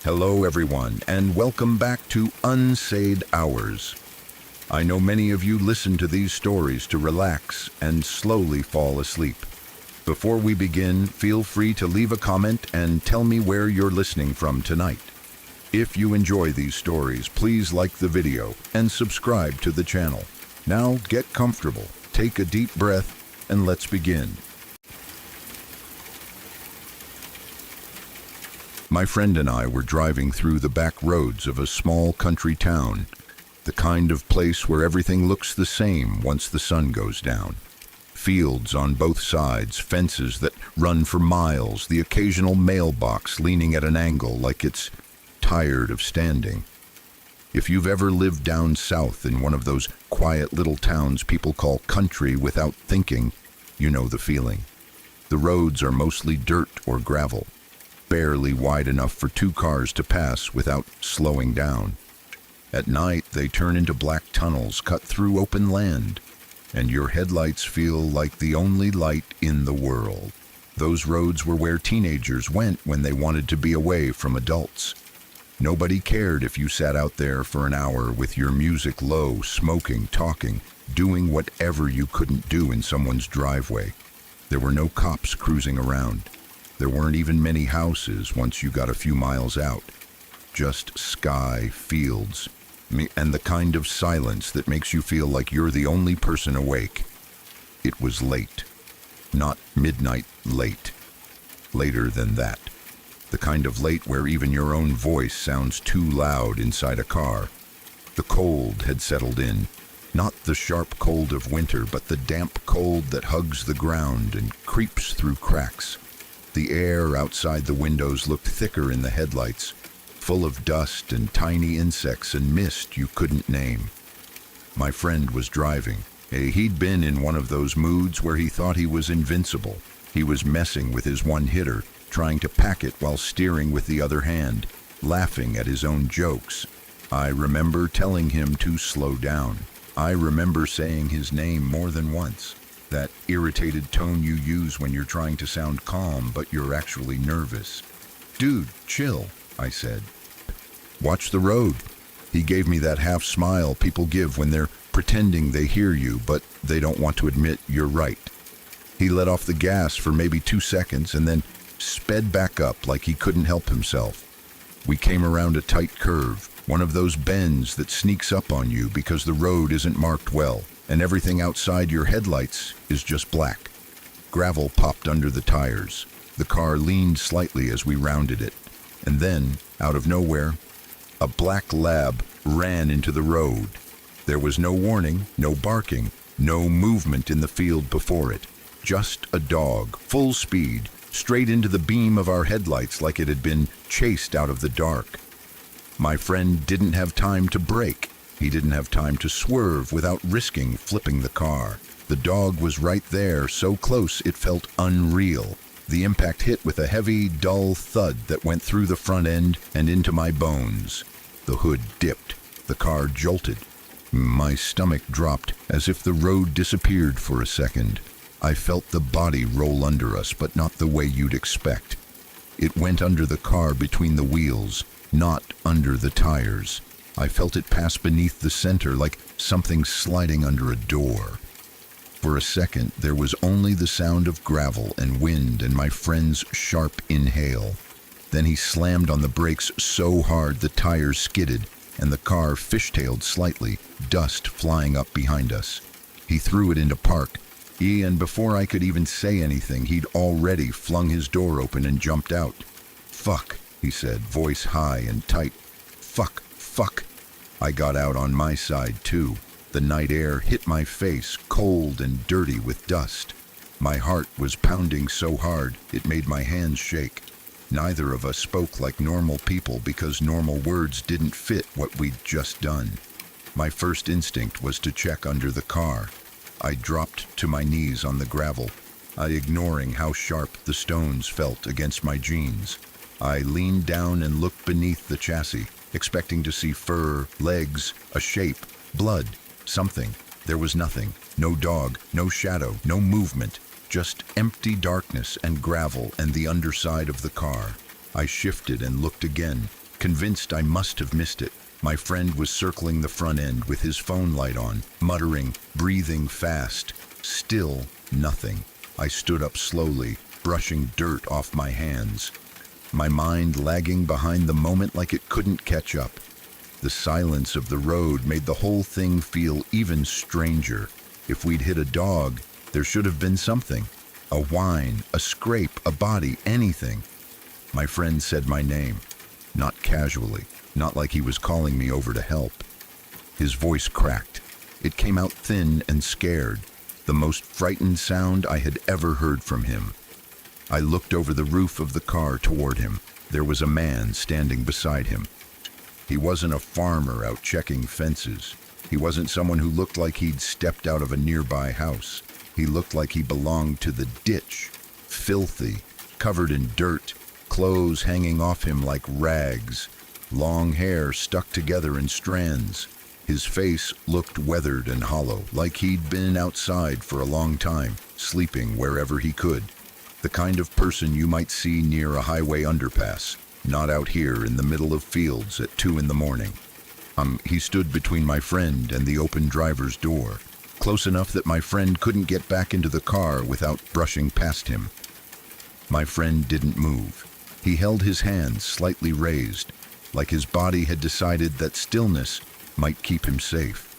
Hello, everyone, and welcome back to Unsaid Hours. I know many of you listen to these stories to relax and slowly fall asleep. Before we begin, feel free to leave a comment and tell me where you're listening from tonight. If you enjoy these stories, please like the video and subscribe to the channel. Now get comfortable, take a deep breath, and let's begin. My friend and I were driving through the back roads of a small country town, the kind of place where everything looks the same once the sun goes down. Fields on both sides, fences that run for miles, the occasional mailbox leaning at an angle like it's tired of standing. If you've ever lived down south in one of those quiet little towns people call country without thinking, you know the feeling. The roads are mostly dirt or gravel, barely wide enough for two cars to pass without slowing down. At night, they turn into black tunnels cut through open land, and your headlights feel like the only light in the world. Those roads were where teenagers went when they wanted to be away from adults. Nobody cared if you sat out there for an hour with your music low, smoking, talking, doing whatever you couldn't do in someone's driveway. There were no cops cruising around. There weren't even many houses once you got a few miles out. Just sky, fields, and the kind of silence that makes you feel like you're the only person awake. It was late. Not midnight late. Later than that. The kind of late where even your own voice sounds too loud inside a car. The cold had settled in. Not the sharp cold of winter, but the damp cold that hugs the ground and creeps through cracks. The air outside the windows looked thicker in the headlights, full of dust and tiny insects and mist you couldn't name. My friend was driving. He'd been in one of those moods where he thought he was invincible. He was messing with his one-hitter, trying to pack it while steering with the other hand, laughing at his own jokes. I remember telling him to slow down. I remember saying his name more than once. That irritated tone you use when you're trying to sound calm, but you're actually nervous. "Dude, chill," I said. "Watch the road." He gave me that half smile people give when they're pretending they hear you, but they don't want to admit you're right. He let off the gas for maybe 2 seconds and then sped back up like he couldn't help himself. We came around a tight curve, one of those bends that sneaks up on you because the road isn't marked well, and everything outside your headlights is just black. Gravel popped under the tires. The car leaned slightly as we rounded it. And then, out of nowhere, a black lab ran into the road. There was no warning, no barking, no movement in the field before it. Just a dog, full speed, straight into the beam of our headlights like it had been chased out of the dark. My friend didn't have time to brake. He didn't have time to swerve without risking flipping the car. The dog was right there, so close it felt unreal. The impact hit with a heavy, dull thud that went through the front end and into my bones. The hood dipped. The car jolted. My stomach dropped as if the road disappeared for a second. I felt the body roll under us, but not the way you'd expect. It went under the car between the wheels, not under the tires. I felt it pass beneath the center like something sliding under a door. For a second, there was only the sound of gravel and wind and my friend's sharp inhale. Then he slammed on the brakes so hard the tires skidded and the car fishtailed slightly, dust flying up behind us. He threw it into park, and before I could even say anything, he'd already flung his door open and jumped out. "Fuck," he said, voice high and tight. "Fuck, fuck." I got out on my side, too. The night air hit my face, cold and dirty with dust. My heart was pounding so hard, it made my hands shake. Neither of us spoke like normal people because normal words didn't fit what we'd just done. My first instinct was to check under the car. I dropped to my knees on the gravel, ignoring how sharp the stones felt against my jeans. I leaned down and looked beneath the chassis, expecting to see fur, legs, a shape, blood, something. There was nothing. No dog, no shadow, no movement. Just empty darkness and gravel and the underside of the car. I shifted and looked again. convinced I must have missed it. My friend was circling the front end with his phone light on, muttering, breathing fast. Still nothing. I stood up slowly, brushing dirt off my hands, my mind lagging behind the moment like it couldn't catch up. The silence of the road made the whole thing feel even stranger. If we'd hit a dog, there should have been something. A whine, a scrape, a body, anything. My friend said my name, not casually, not like he was calling me over to help. His voice cracked. It came out thin and scared, the most frightened sound I had ever heard from him. I looked over the roof of the car toward him. There was a man standing beside him. He wasn't a farmer out checking fences. He wasn't someone who looked like he'd stepped out of a nearby house. He looked like he belonged to the ditch, filthy, covered in dirt, clothes hanging off him like rags, long hair stuck together in strands. His face looked weathered and hollow, like he'd been outside for a long time, sleeping wherever he could. The kind of person you might see near a highway underpass, not out here in the middle of fields at 2 a.m. He stood between my friend and the open driver's door, close enough that my friend couldn't get back into the car without brushing past him. My friend didn't move. He held his hands slightly raised, like his body had decided that stillness might keep him safe.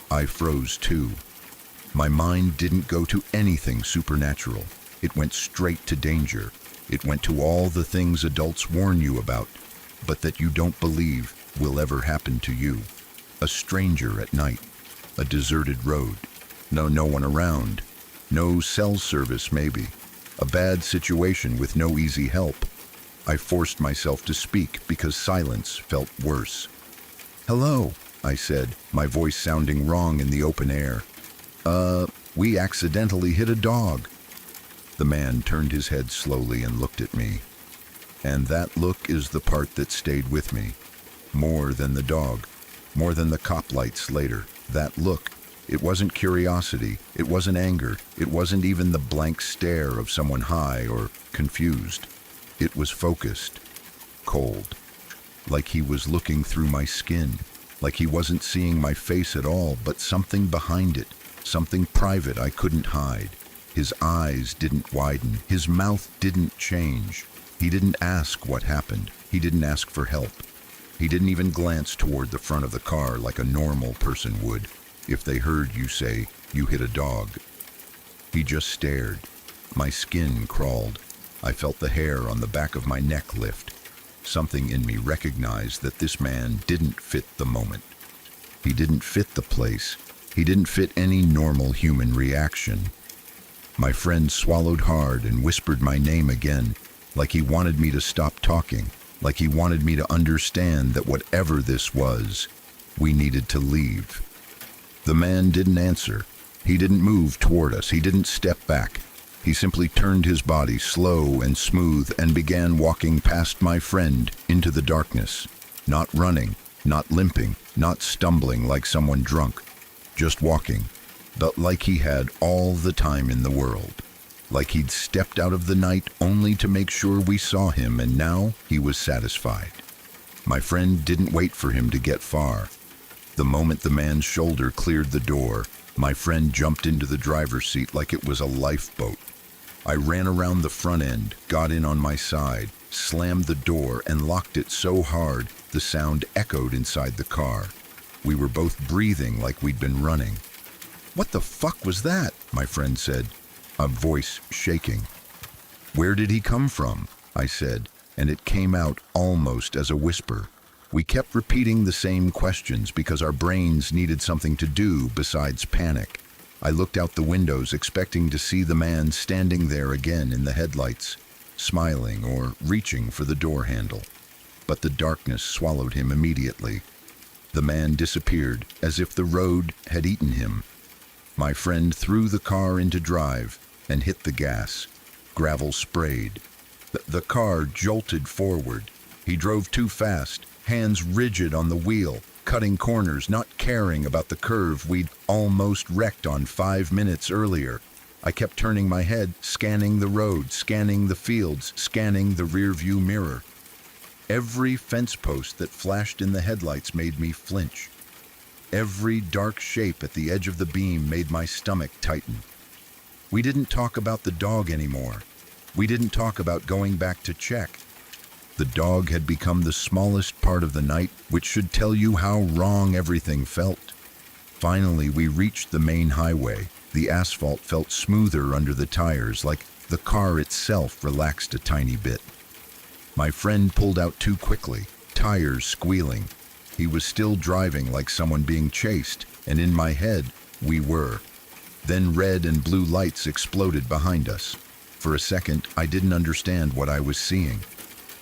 I froze too. My mind didn't go to anything supernatural. It went straight to danger. It went to all the things adults warn you about, but that you don't believe will ever happen to you. A stranger at night, a deserted road, no one around, no cell service maybe, a bad situation with no easy help. I forced myself to speak because silence felt worse. "Hello," I said, my voice sounding wrong in the open air. We accidentally hit a dog." The man turned his head slowly and looked at me. And that look is the part that stayed with me. More than the dog, more than the cop lights later. That look, it wasn't curiosity, it wasn't anger, it wasn't even the blank stare of someone high or confused. It was focused, cold, like he was looking through my skin, like he wasn't seeing my face at all, but something behind it, something private I couldn't hide. His eyes didn't widen, his mouth didn't change. He didn't ask what happened, he didn't ask for help. He didn't even glance toward the front of the car like a normal person would if they heard you say you hit a dog. He just stared. My skin crawled. I felt the hair on the back of my neck lift. Something in me recognized that this man didn't fit the moment. He didn't fit the place. He didn't fit any normal human reaction. My friend swallowed hard and whispered my name again, like he wanted me to stop talking, like he wanted me to understand that whatever this was, we needed to leave. The man didn't answer. He didn't move toward us. He didn't step back. He simply turned his body slow and smooth and began walking past my friend into the darkness. Not running, not limping, not stumbling like someone drunk. Just walking, but like he had all the time in the world. Like he'd stepped out of the night only to make sure we saw him, and now he was satisfied. My friend didn't wait for him to get far. The moment the man's shoulder cleared the door, my friend jumped into the driver's seat like it was a lifeboat. I ran around the front end, got in on my side, slammed the door, and locked it so hard the sound echoed inside the car. We were both breathing like we'd been running. "What the fuck was that?" my friend said, a voice shaking. "Where did he come from?" I said, and it came out almost as a whisper. We kept repeating the same questions because our brains needed something to do besides panic. I looked out the windows expecting to see the man standing there again in the headlights, smiling or reaching for the door handle. But the darkness swallowed him immediately. The man disappeared as if the road had eaten him. My friend threw the car into drive and hit the gas. Gravel sprayed. The car jolted forward. He drove too fast, hands rigid on the wheel, cutting corners, not caring about the curve we'd almost wrecked on 5 minutes earlier. I kept turning my head, scanning the road, scanning the fields, scanning the rearview mirror. Every fence post that flashed in the headlights made me flinch. Every dark shape at the edge of the beam made my stomach tighten. We didn't talk about the dog anymore. We didn't talk about going back to check. The dog had become the smallest part of the night, which should tell you how wrong everything felt. Finally, we reached the main highway. The asphalt felt smoother under the tires, like the car itself relaxed a tiny bit. My friend pulled out too quickly, tires squealing. He was still driving like someone being chased, and in my head, we were. Then red and blue lights exploded behind us. For a second, I didn't understand what I was seeing.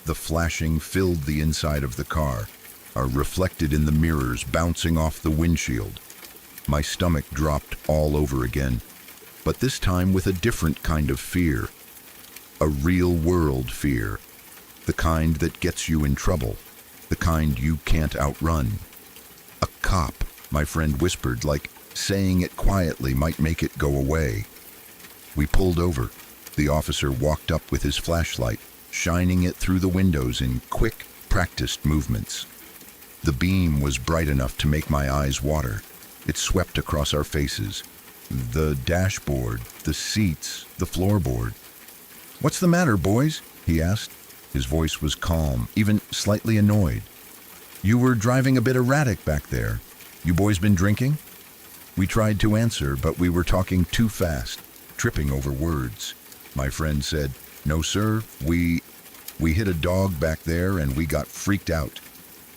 The flashing filled the inside of the car, reflected in the mirrors bouncing off the windshield. My stomach dropped all over again, but this time with a different kind of fear. A real-world fear. The kind that gets you in trouble. The kind you can't outrun. A cop, my friend whispered, like saying it quietly might make it go away. We pulled over. The officer walked up with his flashlight, shining it through the windows in quick, practiced movements. The beam was bright enough to make my eyes water. It swept across our faces. The dashboard, the seats, the floorboard. "What's the matter, boys?" he asked. His voice was calm, even slightly annoyed. "You were driving a bit erratic back there. You boys been drinking?" We tried to answer, but we were talking too fast, tripping over words. My friend said, "No, sir, we hit a dog back there and we got freaked out."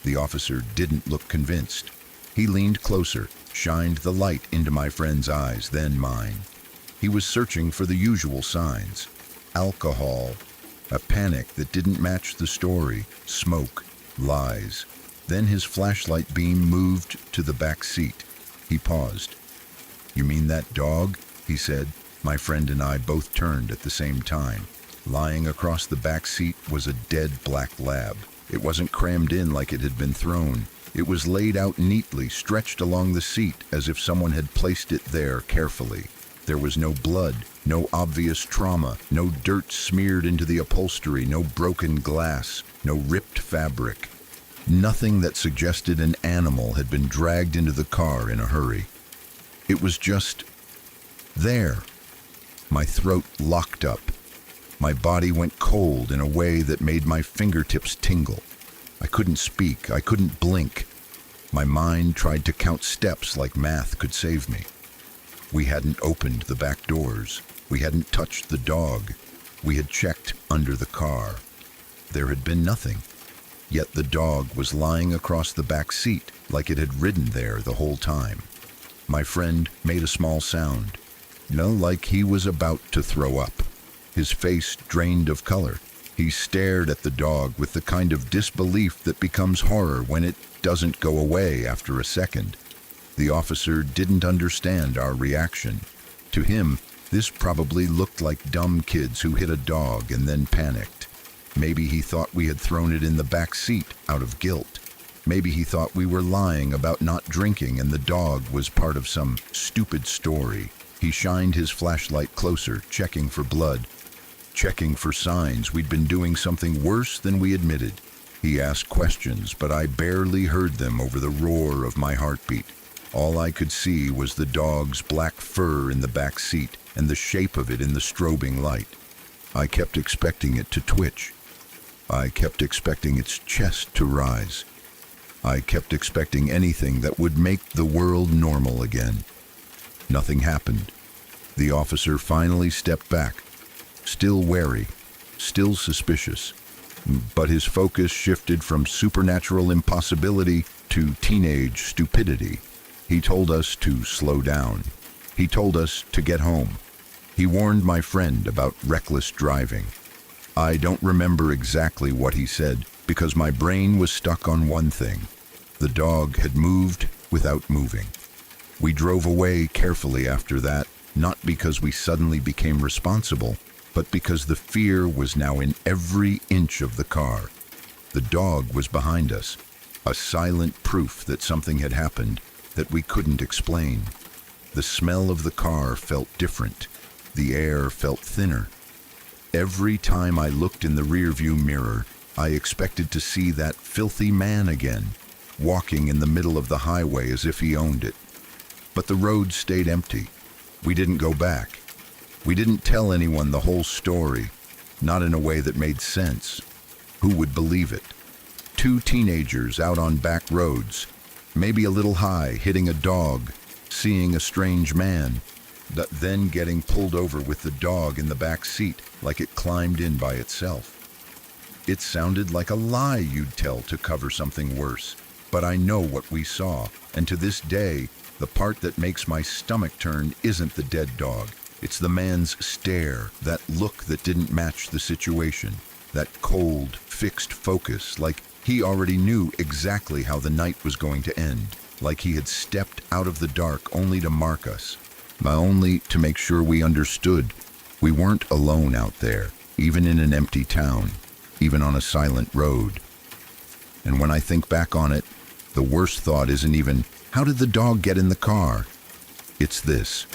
The officer didn't look convinced. He leaned closer, shined the light into my friend's eyes, then mine. He was searching for the usual signs. Alcohol, a panic that didn't match the story, smoke, lies. Then his flashlight beam moved to the back seat. He paused. "You mean that dog?" he said. My friend and I both turned at the same time. Lying across the back seat was a dead black lab. It wasn't crammed in like it had been thrown. It was laid out neatly, stretched along the seat as if someone had placed it there carefully. There was no blood, no obvious trauma, no dirt smeared into the upholstery, no broken glass, no ripped fabric. Nothing that suggested an animal had been dragged into the car in a hurry. It was just there. My throat locked up. My body went cold in a way that made my fingertips tingle. I couldn't speak. I couldn't blink. My mind tried to count steps like math could save me. We hadn't opened the back doors. We hadn't touched the dog. We had checked under the car. There had been nothing. Yet the dog was lying across the back seat like it had ridden there the whole time. My friend made a small sound, like he was about to throw up. His face drained of color. He stared at the dog with the kind of disbelief that becomes horror when it doesn't go away after a second. The officer didn't understand our reaction. To him, this probably looked like dumb kids who hit a dog and then panicked. Maybe he thought we had thrown it in the back seat out of guilt. Maybe he thought we were lying about not drinking and the dog was part of some stupid story. He shined his flashlight closer, checking for blood, checking for signs we'd been doing something worse than we admitted. He asked questions, but I barely heard them over the roar of my heartbeat. All I could see was the dog's black fur in the back seat and the shape of it in the strobing light. I kept expecting it to twitch. I kept expecting its chest to rise. I kept expecting anything that would make the world normal again. Nothing happened. The officer finally stepped back, still wary, still suspicious, but his focus shifted from supernatural impossibility to teenage stupidity. He told us to slow down. He told us to get home. He warned my friend about reckless driving. I don't remember exactly what he said because my brain was stuck on one thing. The dog had moved without moving. We drove away carefully after that, not because we suddenly became responsible, but because the fear was now in every inch of the car. The dog was behind us, a silent proof that something had happened that we couldn't explain. The smell of the car felt different. The air felt thinner. Every time I looked in the rearview mirror, I expected to see that filthy man again, walking in the middle of the highway as if he owned it. But the road stayed empty. We didn't go back. We didn't tell anyone the whole story, not in a way that made sense. Who would believe it? Two teenagers out on back roads, maybe a little high, hitting a dog, seeing a strange man, then getting pulled over with the dog in the back seat like it climbed in by itself. It sounded like a lie you'd tell to cover something worse, but I know what we saw, and to this day, the part that makes my stomach turn isn't the dead dog. It's the man's stare, that look that didn't match the situation, that cold, fixed focus, like he already knew exactly how the night was going to end, like he had stepped out of the dark only to mark us, only to make sure we understood. We weren't alone out there, even in an empty town, even on a silent road. And when I think back on it, the worst thought isn't even, how did the dog get in the car? It's this.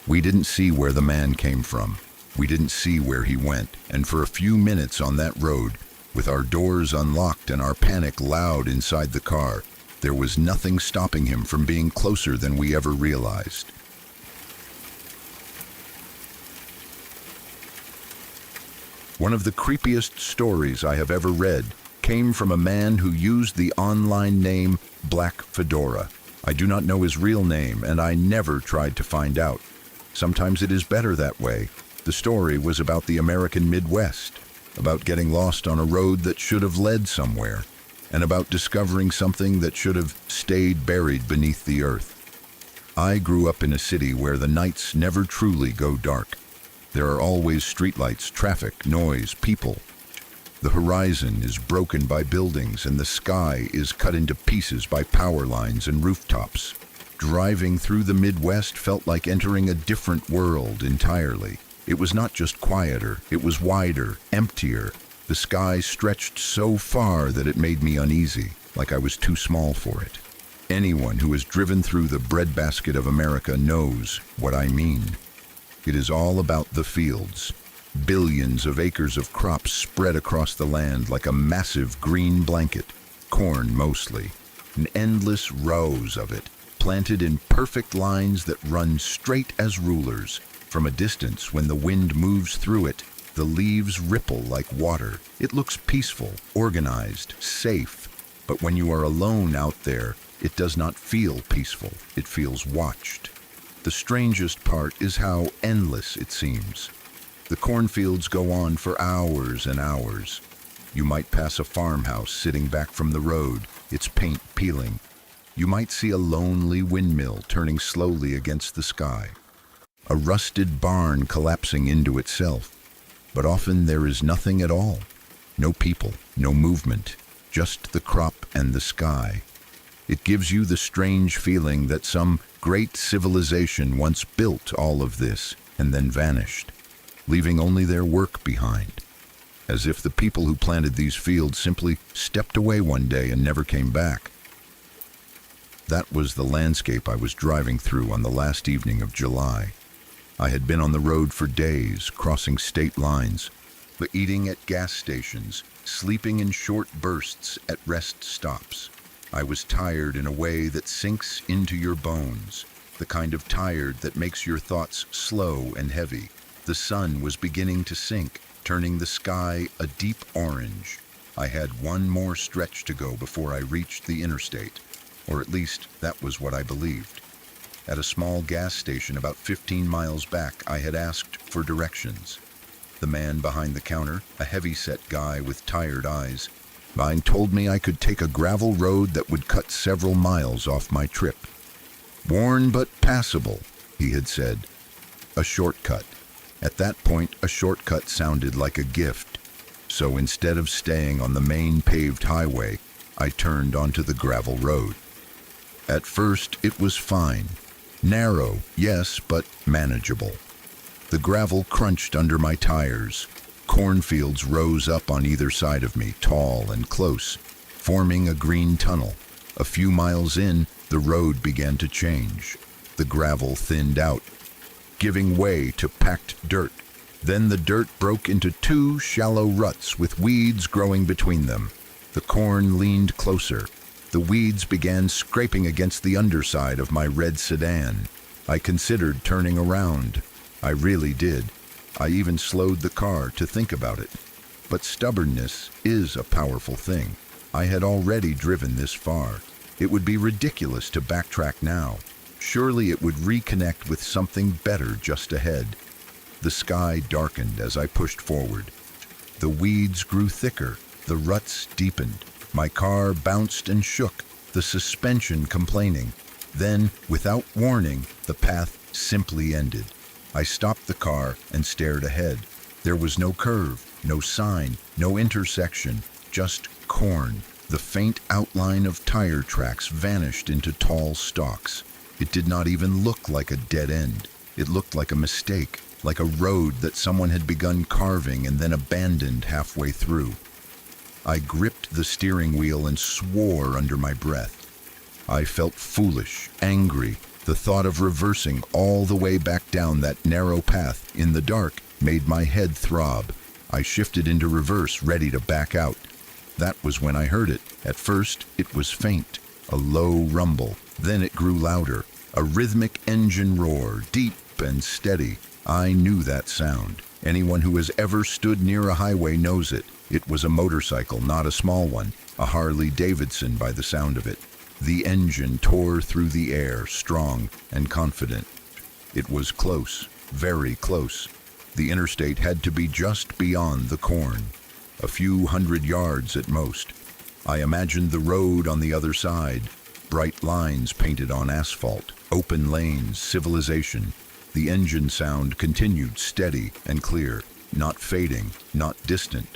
We didn't see where the man came from. We didn't see where he went. And for a few minutes on that road, with our doors unlocked and our panic loud inside the car, there was nothing stopping him from being closer than we ever realized. One of the creepiest stories I have ever read came from a man who used the online name Black Fedora. I do not know his real name, and I never tried to find out. Sometimes it is better that way. The story was about the American Midwest, about getting lost on a road that should have led somewhere, and about discovering something that should have stayed buried beneath the earth. I grew up in a city where the nights never truly go dark. There are always streetlights, traffic, noise, people. The horizon is broken by buildings and the sky is cut into pieces by power lines and rooftops. Driving through the Midwest felt like entering a different world entirely. It was not just quieter, it was wider, emptier. The sky stretched so far that it made me uneasy, like I was too small for it. Anyone who has driven through the breadbasket of America knows what I mean. It is all about the fields. Billions of acres of crops spread across the land like a massive green blanket, corn mostly, and endless rows of it, planted in perfect lines that run straight as rulers. From a distance, when the wind moves through it, the leaves ripple like water. It looks peaceful, organized, safe. But when you are alone out there, it does not feel peaceful. It feels watched. The strangest part is how endless it seems. The cornfields go on for hours and hours. You might pass a farmhouse sitting back from the road, its paint peeling. You might see a lonely windmill turning slowly against the sky. A rusted barn collapsing into itself. But often there is nothing at all. No people, no movement, just the crop and the sky. It gives you the strange feeling that some great civilization once built all of this and then vanished, leaving only their work behind, as if the people who planted these fields simply stepped away one day and never came back. That was the landscape I was driving through on the last evening of July. I had been on the road for days, crossing state lines, but eating at gas stations, sleeping in short bursts at rest stops. I was tired in a way that sinks into your bones, the kind of tired that makes your thoughts slow and heavy. The sun was beginning to sink, turning the sky a deep orange. I had one more stretch to go before I reached the interstate, or at least that was what I believed. At a small gas station about 15 miles back, I had asked for directions. The man behind the counter, a heavy-set guy with tired eyes, told me I could take a gravel road that would cut several miles off my trip. Worn but passable, he had said. A shortcut. At that point, a shortcut sounded like a gift. So instead of staying on the main paved highway, I turned onto the gravel road. At first, it was fine. Narrow, yes, but manageable. The gravel crunched under my tires. Cornfields rose up on either side of me, tall and close, forming a green tunnel. A few miles in, the road began to change. The gravel thinned out, giving way to packed dirt. Then the dirt broke into two shallow ruts with weeds growing between them. The corn leaned closer. The weeds began scraping against the underside of my red sedan. I considered turning around. I really did. I even slowed the car to think about it. But stubbornness is a powerful thing. I had already driven this far. It would be ridiculous to backtrack now. Surely it would reconnect with something better just ahead. The sky darkened as I pushed forward. The weeds grew thicker. The ruts deepened. My car bounced and shook, the suspension complaining. Then, without warning, the path simply ended. I stopped the car and stared ahead. There was no curve, no sign, no intersection, just corn. The faint outline of tire tracks vanished into tall stalks. It did not even look like a dead end. It looked like a mistake, like a road that someone had begun carving and then abandoned halfway through. I gripped the steering wheel and swore under my breath. I felt foolish, angry. The thought of reversing all the way back down that narrow path in the dark made my head throb. I shifted into reverse, ready to back out. That was when I heard it. At first, it was faint, a low rumble. Then it grew louder, a rhythmic engine roar, deep and steady. I knew that sound. Anyone who has ever stood near a highway knows it. It was a motorcycle, not a small one, a Harley Davidson by the sound of it. The engine tore through the air, strong and confident. It was close, very close. The interstate had to be just beyond the corn, a few hundred yards at most. I imagined the road on the other side, bright lines painted on asphalt, open lanes, civilization. The engine sound continued steady and clear, not fading, not distant.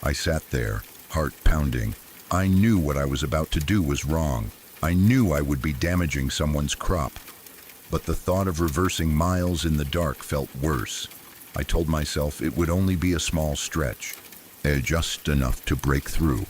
I sat there, heart pounding. I knew what I was about to do was wrong. I knew I would be damaging someone's crop. But the thought of reversing miles in the dark felt worse. I told myself it would only be a small stretch, just enough to break through.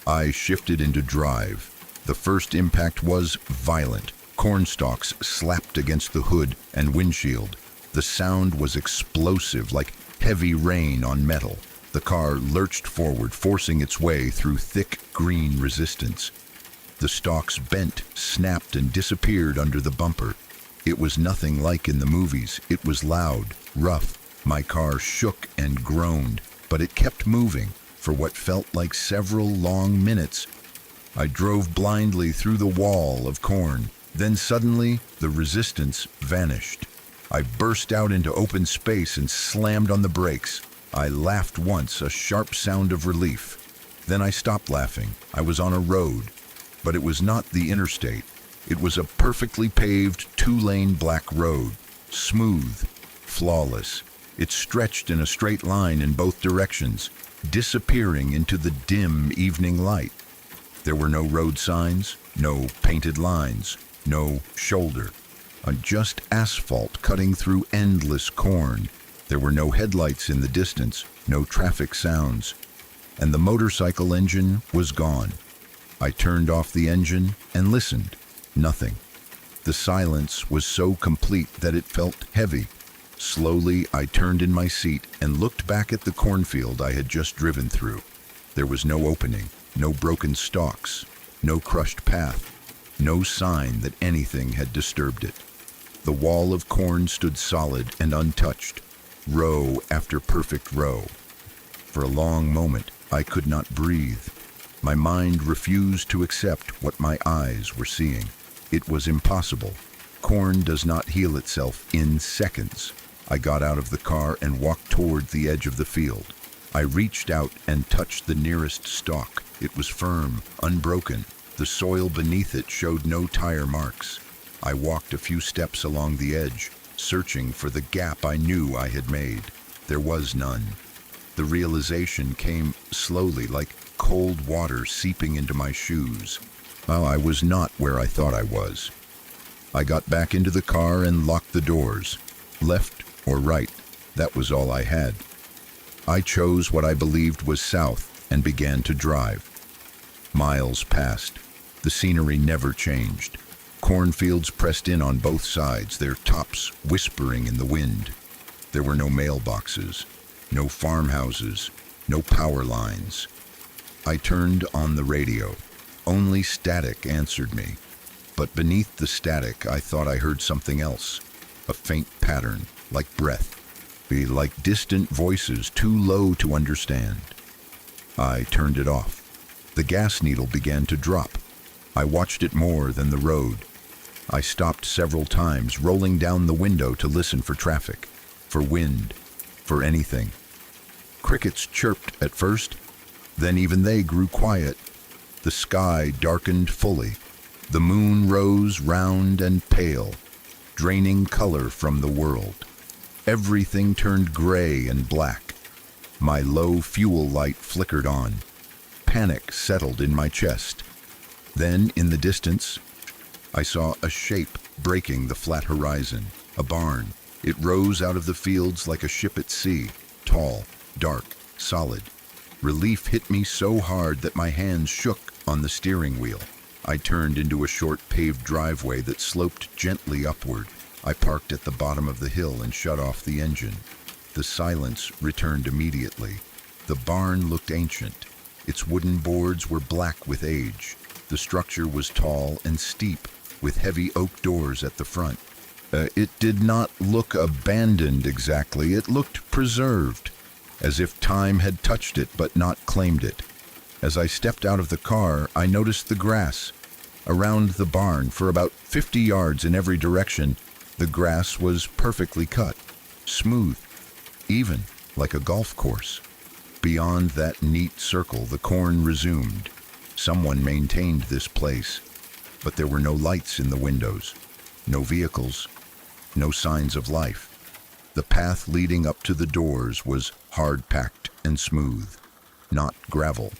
I shifted into drive. The first impact was violent. Corn stalks slapped against the hood and windshield. The sound was explosive, like heavy rain on metal. The car lurched forward, forcing its way through thick green resistance. The stalks bent, snapped, and disappeared under the bumper. It was nothing like in the movies. It was loud, rough. My car shook and groaned, but it kept moving for what felt like several long minutes. I drove blindly through the wall of corn. Then suddenly, the resistance vanished. I burst out into open space and slammed on the brakes. I laughed once, a sharp sound of relief. Then I stopped laughing. I was on a road, but it was not the interstate. It was a perfectly paved two-lane black road, smooth, flawless. It stretched in a straight line in both directions, disappearing into the dim evening light. There were no road signs, no painted lines, no shoulder. Just asphalt cutting through endless corn. There were no headlights in the distance, no traffic sounds, and the motorcycle engine was gone. I turned off the engine and listened. Nothing. The silence was so complete that it felt heavy. Slowly, I turned in my seat and looked back at the cornfield I had just driven through. There was no opening, no broken stalks, no crushed path, no sign that anything had disturbed it. The wall of corn stood solid and untouched, row after perfect row. For a long moment, I could not breathe. My mind refused to accept what my eyes were seeing. It was impossible. Corn does not heal itself in seconds. I got out of the car and walked toward the edge of the field. I reached out and touched the nearest stalk. It was firm, unbroken. The soil beneath it showed no tire marks. I walked a few steps along the edge, searching for the gap I knew I had made. There was none. The realization came slowly, like cold water seeping into my shoes. Well, I was not where I thought I was. I got back into the car and locked the doors. Left or right, that was all I had. I chose what I believed was south and began to drive. Miles passed. The scenery never changed. Cornfields pressed in on both sides, their tops whispering in the wind. There were no mailboxes, no farmhouses, no power lines. I turned on the radio. Only static answered me. But beneath the static, I thought I heard something else. A faint pattern, like breath. Like distant voices too low to understand. I turned it off. The gas needle began to drop. I watched it more than the road. I stopped several times, rolling down the window to listen for traffic, for wind, for anything. Crickets chirped at first, then even they grew quiet. The sky darkened fully. The moon rose round and pale, draining color from the world. Everything turned gray and black. My low fuel light flickered on. Panic settled in my chest. Then, in the distance, I saw a shape breaking the flat horizon. A barn. It rose out of the fields like a ship at sea. Tall, dark, solid. Relief hit me so hard that my hands shook on the steering wheel. I turned into a short paved driveway that sloped gently upward. I parked at the bottom of the hill and shut off the engine. The silence returned immediately. The barn looked ancient. Its wooden boards were black with age. The structure was tall and steep, with heavy oak doors at the front. It did not look abandoned exactly. It looked preserved, as if time had touched it but not claimed it. As I stepped out of the car, I noticed the grass. Around the barn, for about 50 yards in every direction, the grass was perfectly cut, smooth, even, like a golf course. Beyond that neat circle, the corn resumed. Someone maintained this place, but there were no lights in the windows, no vehicles, no signs of life. The path leading up to the doors was hard-packed and smooth, not gravel,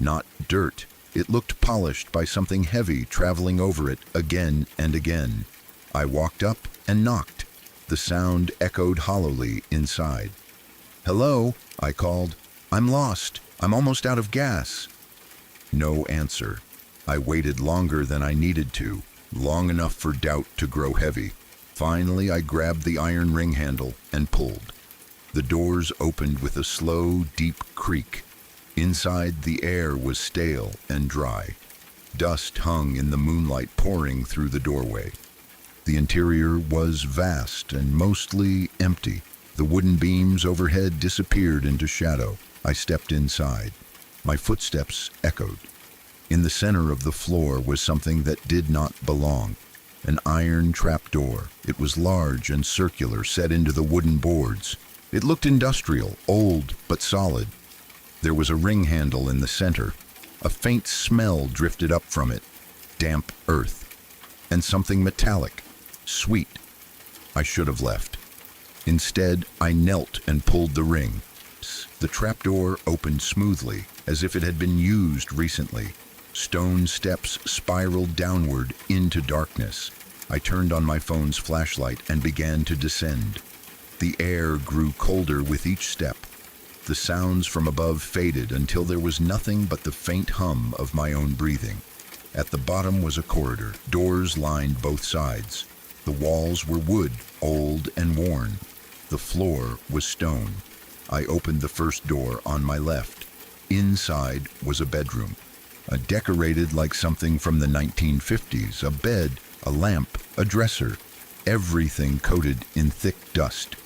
not dirt. It looked polished by something heavy traveling over it again and again. I walked up and knocked. The sound echoed hollowly inside. "Hello," I called. "I'm lost. I'm almost out of gas." No answer. I waited longer than I needed to, long enough for doubt to grow heavy. Finally, I grabbed the iron ring handle and pulled. The doors opened with a slow, deep creak. Inside, the air was stale and dry. Dust hung in the moonlight pouring through the doorway. The interior was vast and mostly empty. The wooden beams overhead disappeared into shadow. I stepped inside. My footsteps echoed. In the center of the floor was something that did not belong. An iron trapdoor. It was large and circular, set into the wooden boards. It looked industrial, old but solid. There was a ring handle in the center. A faint smell drifted up from it. Damp earth. And something metallic. Sweet. I should have left. Instead, I knelt and pulled the ring. The trapdoor opened smoothly, as if it had been used recently. Stone steps spiraled downward into darkness. I turned on my phone's flashlight and began to descend. The air grew colder with each step. The sounds from above faded until there was nothing but the faint hum of my own breathing. At the bottom was a corridor. Doors lined both sides. The walls were wood, old and worn. The floor was stone. I opened the first door on my left. Inside was a bedroom, decorated like something from the 1950s, a bed, a lamp, a dresser, everything coated in thick dust.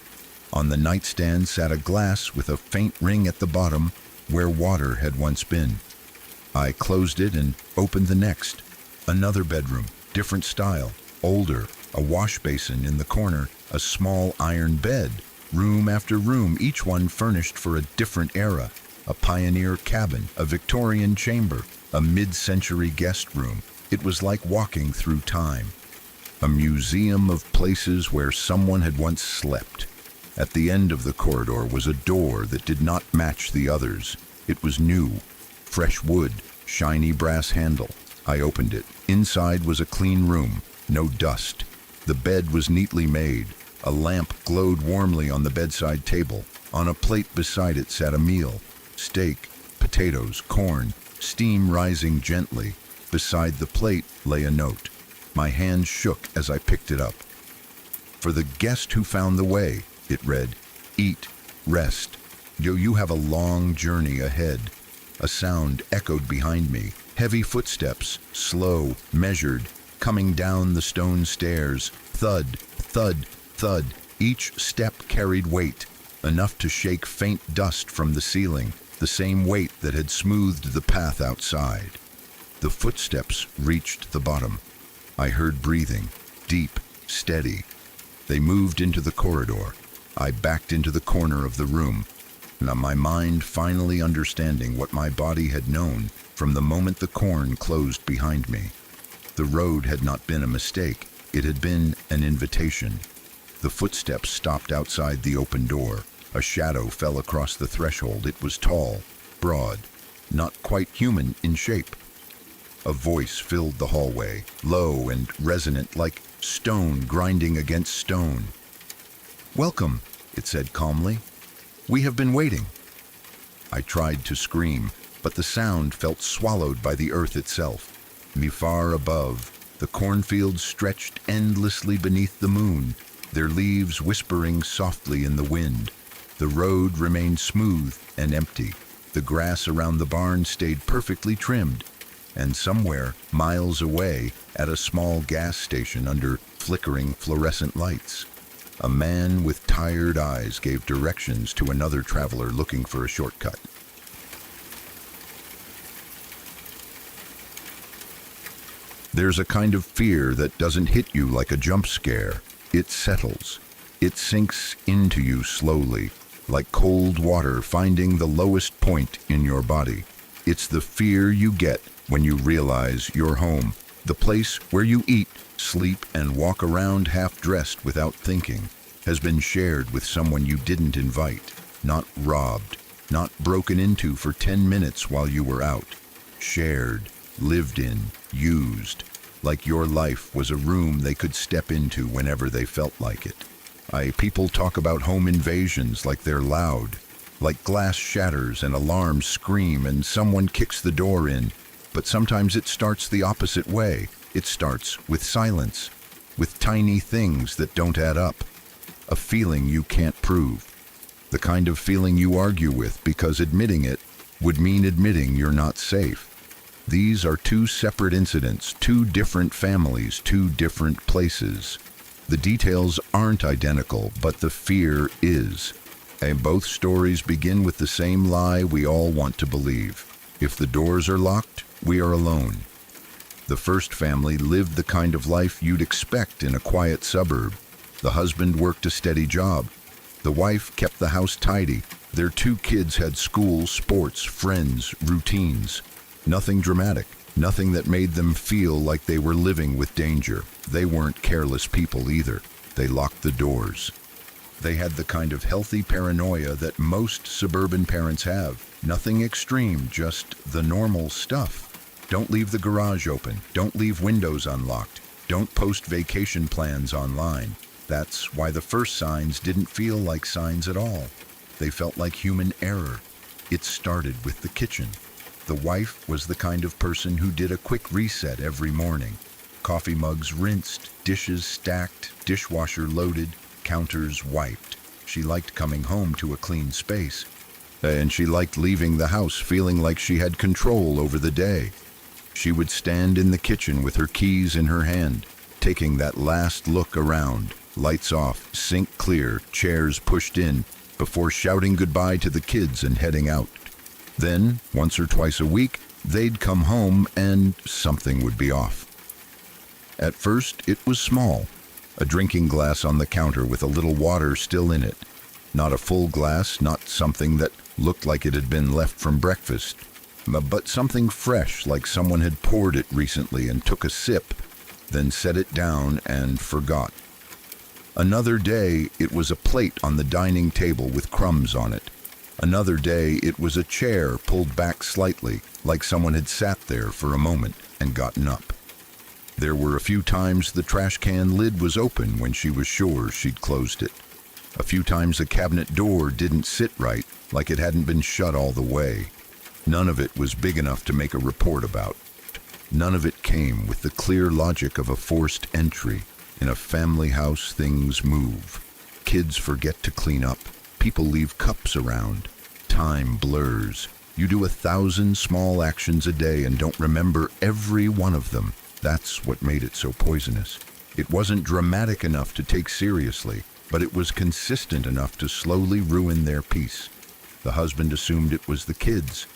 On the nightstand sat a glass with a faint ring at the bottom where water had once been. I closed it and opened the next. Another bedroom, different style, older, a wash basin in the corner, a small iron bed, room after room, each one furnished for a different era. A pioneer cabin, a Victorian chamber, a mid-century guest room. It was like walking through time. A museum of places where someone had once slept. At the end of the corridor was a door that did not match the others. It was new, fresh wood, shiny brass handle. I opened it. Inside was a clean room, no dust. The bed was neatly made. A lamp glowed warmly on the bedside table. On a plate beside it sat a meal. Steak, potatoes, corn, steam rising gently. Beside the plate lay a note. My hand shook as I picked it up. "For the guest who found the way," it read. Eat, rest. You have a long journey ahead. A sound echoed behind me. Heavy footsteps, slow, measured, coming down the stone stairs. Thud, thud, thud. Each step carried weight, enough to shake faint dust from the ceiling, the same weight that had smoothed the path outside. The footsteps reached the bottom. I heard breathing, deep, steady. They moved into the corridor. I backed into the corner of the room, my mind finally understanding what my body had known from the moment the corn closed behind me. The road had not been a mistake. It had been an invitation. The footsteps stopped outside the open door. A shadow fell across the threshold. It was tall, broad, not quite human in shape. A voice filled the hallway, low and resonant like stone grinding against stone. "Welcome," it said calmly. "We have been waiting." I tried to scream, but the sound felt swallowed by the earth itself. Far above, the cornfields stretched endlessly beneath the moon, their leaves whispering softly in the wind. The road remained smooth and empty. The grass around the barn stayed perfectly trimmed. And somewhere, miles away, at a small gas station under flickering fluorescent lights, a man with tired eyes gave directions to another traveler looking for a shortcut. There's a kind of fear that doesn't hit you like a jump scare. It settles. It sinks into you slowly, like cold water finding the lowest point in your body. It's the fear you get when you realize you're home, the place where you eat, sleep, and walk around half-dressed without thinking, has been shared with someone you didn't invite, not robbed, not broken into for 10 minutes while you were out. Shared, lived in, used, like your life was a room they could step into whenever they felt like it. People talk about home invasions like they're loud, like glass shatters and alarms scream and someone kicks the door in, but sometimes it starts the opposite way. It starts with silence, with tiny things that don't add up, a feeling you can't prove, the kind of feeling you argue with because admitting it would mean admitting you're not safe. These are two separate incidents, two different families, two different places. The details aren't identical, but the fear is. And both stories begin with the same lie we all want to believe. If the doors are locked, we are alone. The first family lived the kind of life you'd expect in a quiet suburb. The husband worked a steady job. The wife kept the house tidy. Their 2 kids had school, sports, friends, routines. Nothing dramatic, nothing that made them feel like they were living with danger. They weren't careless people either. They locked the doors. They had the kind of healthy paranoia that most suburban parents have. Nothing extreme, just the normal stuff. Don't leave the garage open. Don't leave windows unlocked. Don't post vacation plans online. That's why the first signs didn't feel like signs at all. They felt like human error. It started with the kitchen. The wife was the kind of person who did a quick reset every morning. Coffee mugs rinsed, dishes stacked, dishwasher loaded, counters wiped. She liked coming home to a clean space. And she liked leaving the house feeling like she had control over the day. She would stand in the kitchen with her keys in her hand, taking that last look around, lights off, sink clear, chairs pushed in, before shouting goodbye to the kids and heading out. Then, once or twice a week, they'd come home and something would be off. At first, it was small, a drinking glass on the counter with a little water still in it. Not a full glass, not something that looked like it had been left from breakfast, but something fresh, like someone had poured it recently and took a sip, then set it down and forgot. Another day, it was a plate on the dining table with crumbs on it. Another day, it was a chair pulled back slightly, like someone had sat there for a moment and gotten up. There were a few times the trash can lid was open when she was sure she'd closed it. A few times a cabinet door didn't sit right, like it hadn't been shut all the way. None of it was big enough to make a report about. None of it came with the clear logic of a forced entry. In a family house, things move. Kids forget to clean up. People leave cups around. Time blurs. You do 1,000 small actions a day and don't remember every one of them. That's what made it so poisonous. It wasn't dramatic enough to take seriously, but it was consistent enough to slowly ruin their peace. The husband assumed it was the kids.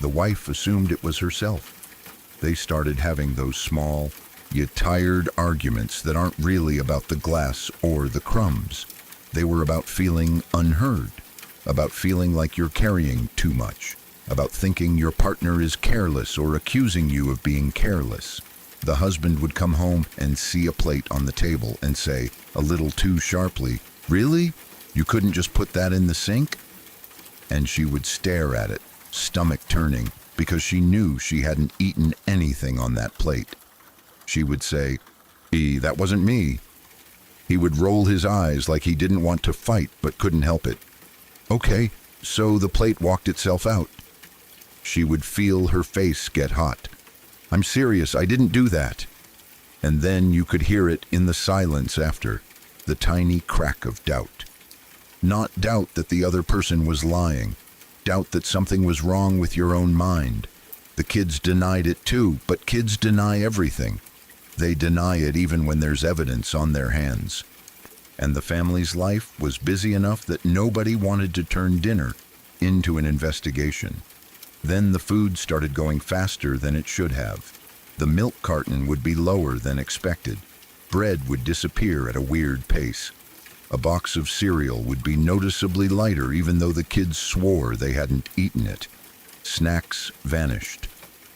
The wife assumed it was herself. They started having those small, yet tired arguments that aren't really about the glass or the crumbs. They were about feeling unheard, about feeling like you're carrying too much, about thinking your partner is careless or accusing you of being careless. The husband would come home and see a plate on the table and say, a little too sharply, "Really? You couldn't just put that in the sink?" And she would stare at it, stomach turning, because she knew she hadn't eaten anything on that plate. She would say, "That wasn't me." He would roll his eyes like he didn't want to fight but couldn't help it. "Okay, so the plate walked itself out." She would feel her face get hot. "I'm serious, I didn't do that." And then you could hear it in the silence after, the tiny crack of doubt. Not doubt that the other person was lying, doubt that something was wrong with your own mind. The kids denied it too, but kids deny everything. They deny it even when there's evidence on their hands. And the family's life was busy enough that nobody wanted to turn dinner into an investigation. Then the food started going faster than it should have. The milk carton would be lower than expected. Bread would disappear at a weird pace. A box of cereal would be noticeably lighter even though the kids swore they hadn't eaten it. Snacks vanished.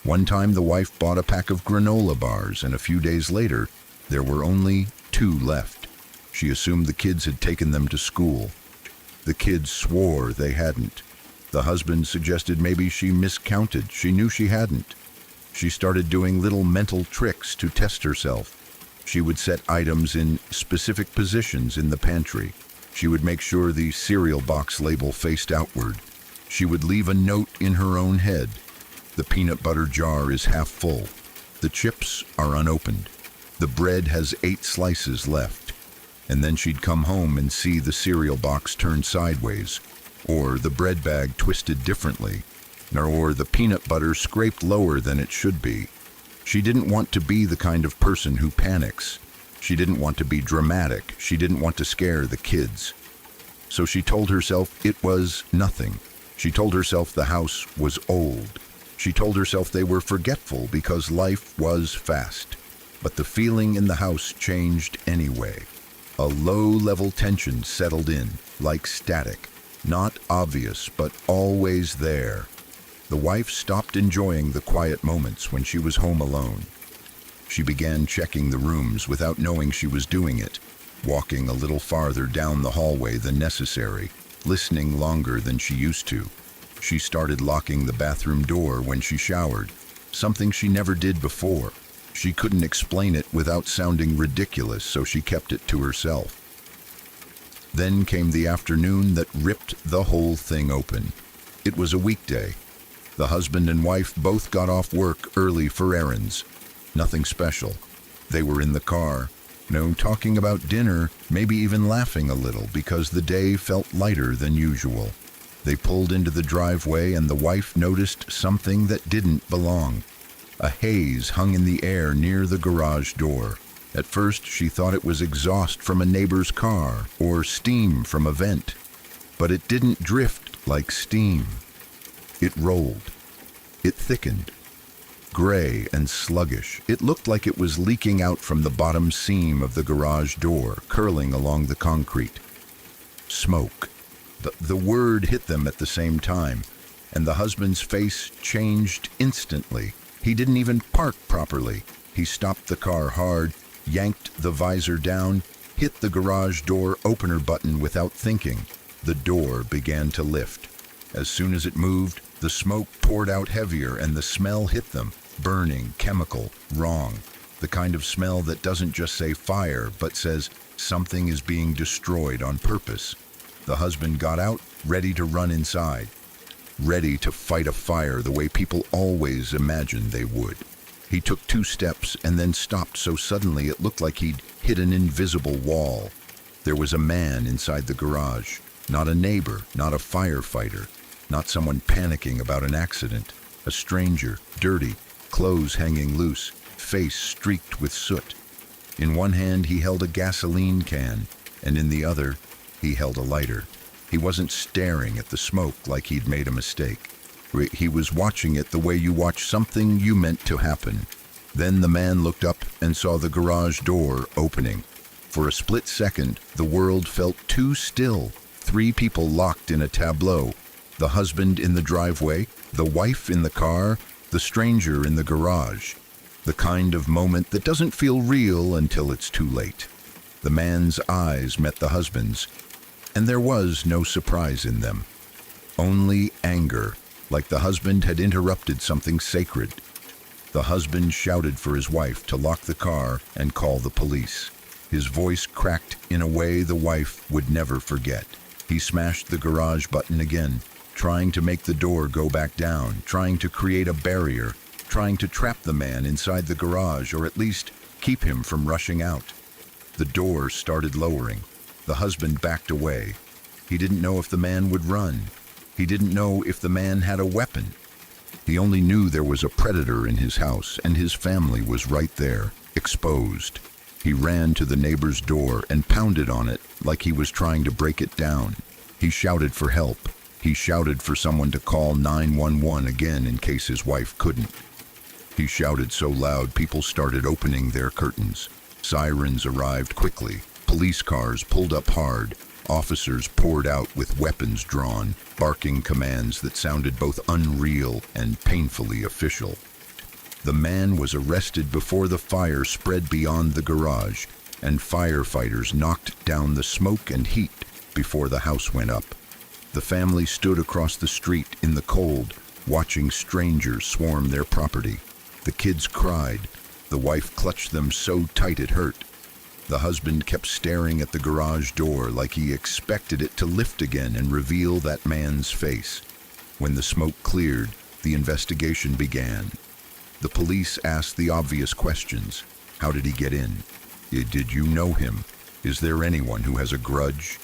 One time the wife bought a pack of granola bars, and a few days later there were only 2 left. She assumed the kids had taken them to school. The kids swore they hadn't. The husband suggested maybe she miscounted. She knew she hadn't. She started doing little mental tricks to test herself. She would set items in specific positions in the pantry. She would make sure the cereal box label faced outward. She would leave a note in her own head. The peanut butter jar is half full. The chips are unopened. The bread has 8 slices left. And then she'd come home and see the cereal box turned sideways, or the bread bag twisted differently, or the peanut butter scraped lower than it should be. She didn't want to be the kind of person who panics. She didn't want to be dramatic. She didn't want to scare the kids. So she told herself it was nothing. She told herself the house was old. She told herself they were forgetful because life was fast. But the feeling in the house changed anyway. A low-level tension settled in, like static. Not obvious, but always there. The wife stopped enjoying the quiet moments when she was home alone. She began checking the rooms without knowing she was doing it, walking a little farther down the hallway than necessary, listening longer than she used to. She started locking the bathroom door when she showered, something she never did before. She couldn't explain it without sounding ridiculous, so she kept it to herself. Then came the afternoon that ripped the whole thing open. It was a weekday. The husband and wife both got off work early for errands. Nothing special. They were in the car, talking about dinner, maybe even laughing a little because the day felt lighter than usual. They pulled into the driveway and the wife noticed something that didn't belong. A haze hung in the air near the garage door. At first, she thought it was exhaust from a neighbor's car or steam from a vent. But it didn't drift like steam. It rolled. It thickened. Gray and sluggish, it looked like it was leaking out from the bottom seam of the garage door, curling along the concrete. Smoke. The word hit them at the same time, and the husband's face changed instantly. He didn't even park properly. He stopped the car hard, yanked the visor down, hit the garage door opener button without thinking. The door began to lift. As soon as it moved, the smoke poured out heavier and the smell hit them. Burning, chemical, wrong. The kind of smell that doesn't just say fire, but says something is being destroyed on purpose. The husband got out, ready to run inside. Ready to fight a fire the way people always imagined they would. He took 2 steps and then stopped so suddenly it looked like he'd hit an invisible wall. There was a man inside the garage. Not a neighbor, not a firefighter, not someone panicking about an accident. A stranger, dirty, clothes hanging loose, face streaked with soot. In one hand he held a gasoline can, and in the other he held a lighter. He wasn't staring at the smoke like he'd made a mistake. He was watching it the way you watch something you meant to happen. Then the man looked up and saw the garage door opening. For a split second, the world felt too still. 3 people locked in a tableau. The husband in the driveway, the wife in the car, the stranger in the garage. The kind of moment that doesn't feel real until it's too late. The man's eyes met the husband's, and there was no surprise in them. Only anger, like the husband had interrupted something sacred. The husband shouted for his wife to lock the car and call the police. His voice cracked in a way the wife would never forget. He smashed the garage button again, trying to make the door go back down, trying to create a barrier, trying to trap the man inside the garage or at least keep him from rushing out. The door started lowering. The husband backed away. He didn't know if the man would run. He didn't know if the man had a weapon. He only knew there was a predator in his house and his family was right there, exposed. He ran to the neighbor's door and pounded on it like he was trying to break it down. He shouted for help. He shouted for someone to call 911 again in case his wife couldn't. He shouted so loud people started opening their curtains. Sirens arrived quickly. Police cars pulled up hard. Officers poured out with weapons drawn, barking commands that sounded both unreal and painfully official. The man was arrested before the fire spread beyond the garage, and firefighters knocked down the smoke and heat before the house went up. The family stood across the street in the cold, watching strangers swarm their property. The kids cried. The wife clutched them so tight it hurt. The husband kept staring at the garage door like he expected it to lift again and reveal that man's face. When the smoke cleared, the investigation began. The police asked the obvious questions. How did he get in? Did you know him? Is there anyone who has a grudge?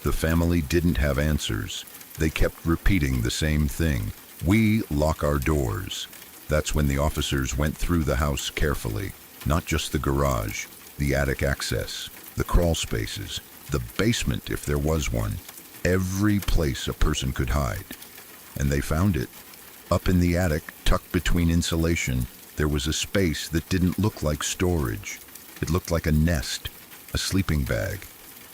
The family didn't have answers. They kept repeating the same thing. We lock our doors. That's when the officers went through the house carefully. Not just the garage, the attic access, the crawl spaces, the basement if there was one. Every place a person could hide. And they found it. Up in the attic, tucked between insulation, there was a space that didn't look like storage. It looked like a nest, a sleeping bag,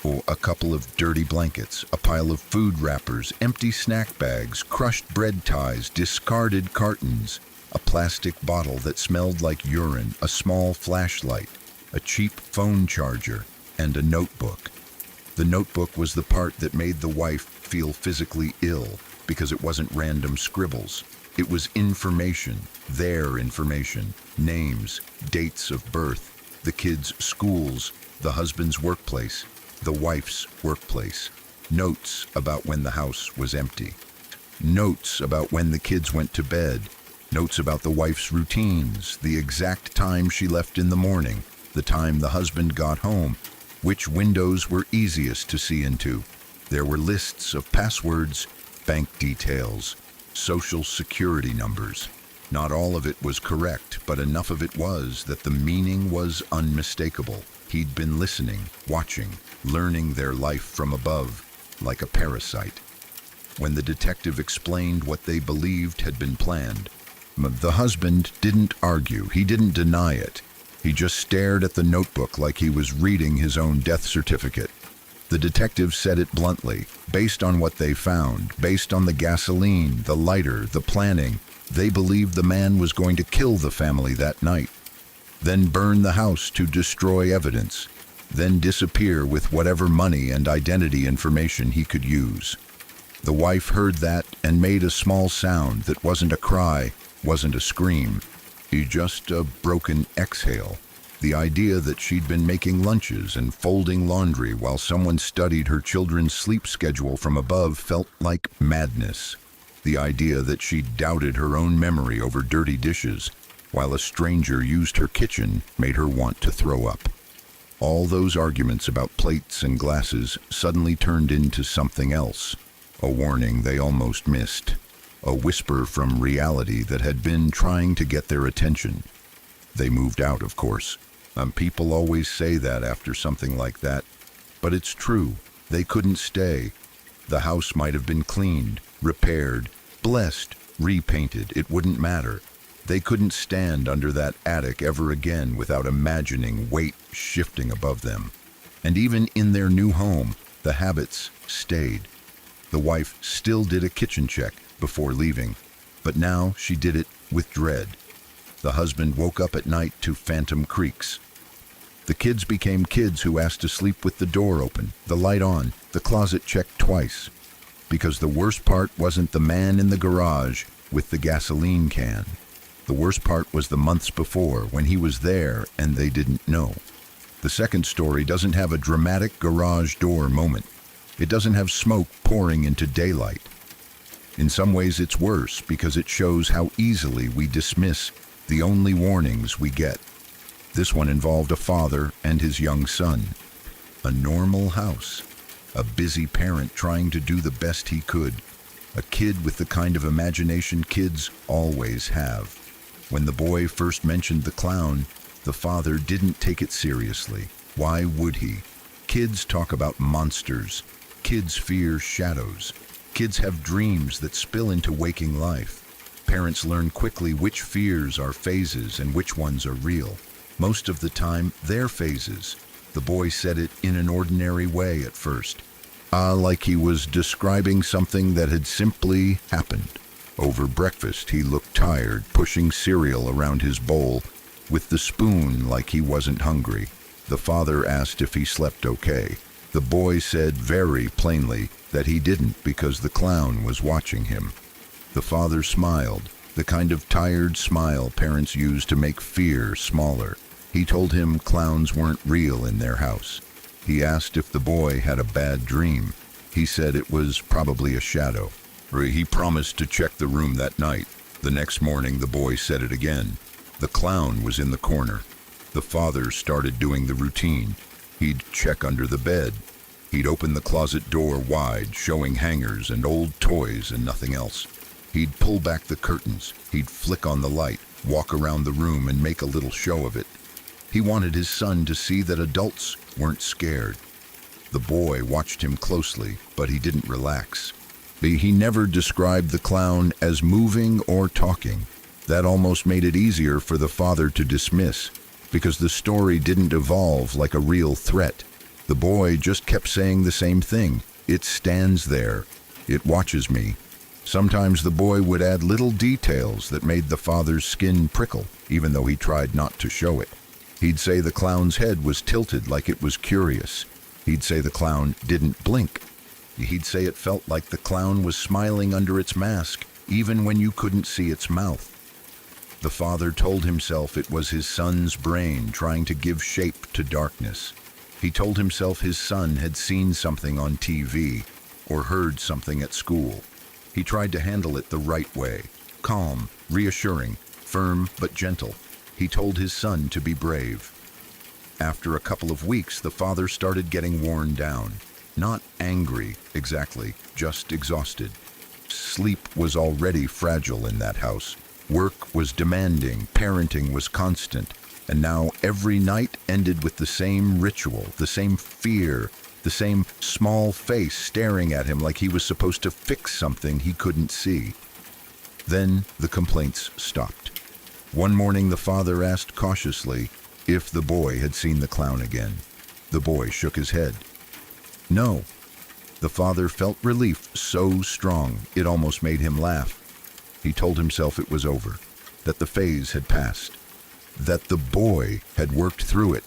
or a couple of dirty blankets, a pile of food wrappers, empty snack bags, crushed bread ties, discarded cartons, a plastic bottle that smelled like urine, a small flashlight, a cheap phone charger, and a notebook. The notebook was the part that made the wife feel physically ill because it wasn't random scribbles. It was information, their information, names, dates of birth, the kids' schools, the husband's workplace, the wife's workplace, notes about when the house was empty, notes about when the kids went to bed, notes about the wife's routines, the exact time she left in the morning, the time the husband got home, which windows were easiest to see into. There were lists of passwords, bank details, social security numbers. Not all of it was correct, but enough of it was that the meaning was unmistakable. He'd been listening, watching, learning their life from above, like a parasite. When the detective explained what they believed had been planned, the husband didn't argue, he didn't deny it. He just stared at the notebook like he was reading his own death certificate. The detective said it bluntly. Based on what they found, based on the gasoline, the lighter, the planning, they believed the man was going to kill the family that night, then burn the house to destroy evidence, then disappear with whatever money and identity information he could use. The wife heard that and made a small sound that wasn't a cry, wasn't a scream, just a broken exhale. The idea that she'd been making lunches and folding laundry while someone studied her children's sleep schedule from above felt like madness. The idea that she'd doubted her own memory over dirty dishes while a stranger used her kitchen made her want to throw up. All those arguments about plates and glasses suddenly turned into something else, a warning they almost missed, a whisper from reality that had been trying to get their attention. They moved out, of course. People always say that after something like that, but it's true. They couldn't stay. The house might have been cleaned, repaired, blessed, repainted. It wouldn't matter. They couldn't stand under that attic ever again without imagining weight shifting above them. And even in their new home, the habits stayed. The wife still did a kitchen check before leaving, but now she did it with dread. The husband woke up at night to phantom creaks. The kids became kids who asked to sleep with the door open, the light on, the closet checked twice. Because the worst part wasn't the man in the garage with the gasoline can. The worst part was the months before, when he was there and they didn't know. The second story doesn't have a dramatic garage door moment. It doesn't have smoke pouring into daylight. In some ways it's worse because it shows how easily we dismiss the only warnings we get. This one involved a father and his young son. A normal house. A busy parent trying to do the best he could. A kid with the kind of imagination kids always have. When the boy first mentioned the clown, the father didn't take it seriously. Why would he? Kids talk about monsters. Kids fear shadows. Kids have dreams that spill into waking life. Parents learn quickly which fears are phases and which ones are real. Most of the time, they're phases. The boy said it in an ordinary way at first. Like he was describing something that had simply happened. Over breakfast, he looked tired, pushing cereal around his bowl with the spoon like he wasn't hungry. The father asked if he slept okay. The boy said very plainly that he didn't because the clown was watching him. The father smiled, the kind of tired smile parents use to make fear smaller. He told him clowns weren't real in their house. He asked if the boy had a bad dream. He said it was probably a shadow. He promised to check the room that night. The next morning, the boy said it again. The clown was in the corner. The father started doing the routine. He'd check under the bed. He'd open the closet door wide, showing hangers and old toys and nothing else. He'd pull back the curtains. He'd flick on the light, walk around the room and make a little show of it. He wanted his son to see that adults weren't scared. The boy watched him closely, but he didn't relax. He never described the clown as moving or talking. That almost made it easier for the father to dismiss, because the story didn't evolve like a real threat. The boy just kept saying the same thing. It stands there. It watches me. Sometimes the boy would add little details that made the father's skin prickle, even though he tried not to show it. He'd say the clown's head was tilted like it was curious. He'd say the clown didn't blink. He'd say it felt like the clown was smiling under its mask, even when you couldn't see its mouth. The father told himself it was his son's brain trying to give shape to darkness. He told himself his son had seen something on TV or heard something at school. He tried to handle it the right way, calm, reassuring, firm but gentle. He told his son to be brave. After a couple of weeks, the father started getting worn down. Not angry, exactly, just exhausted. Sleep was already fragile in that house. Work was demanding, parenting was constant, and now every night ended with the same ritual, the same fear, the same small face staring at him like he was supposed to fix something he couldn't see. Then the complaints stopped. One morning the father asked cautiously if the boy had seen the clown again. The boy shook his head. No. The father felt relief so strong it almost made him laugh. He told himself it was over, that the phase had passed, that the boy had worked through it,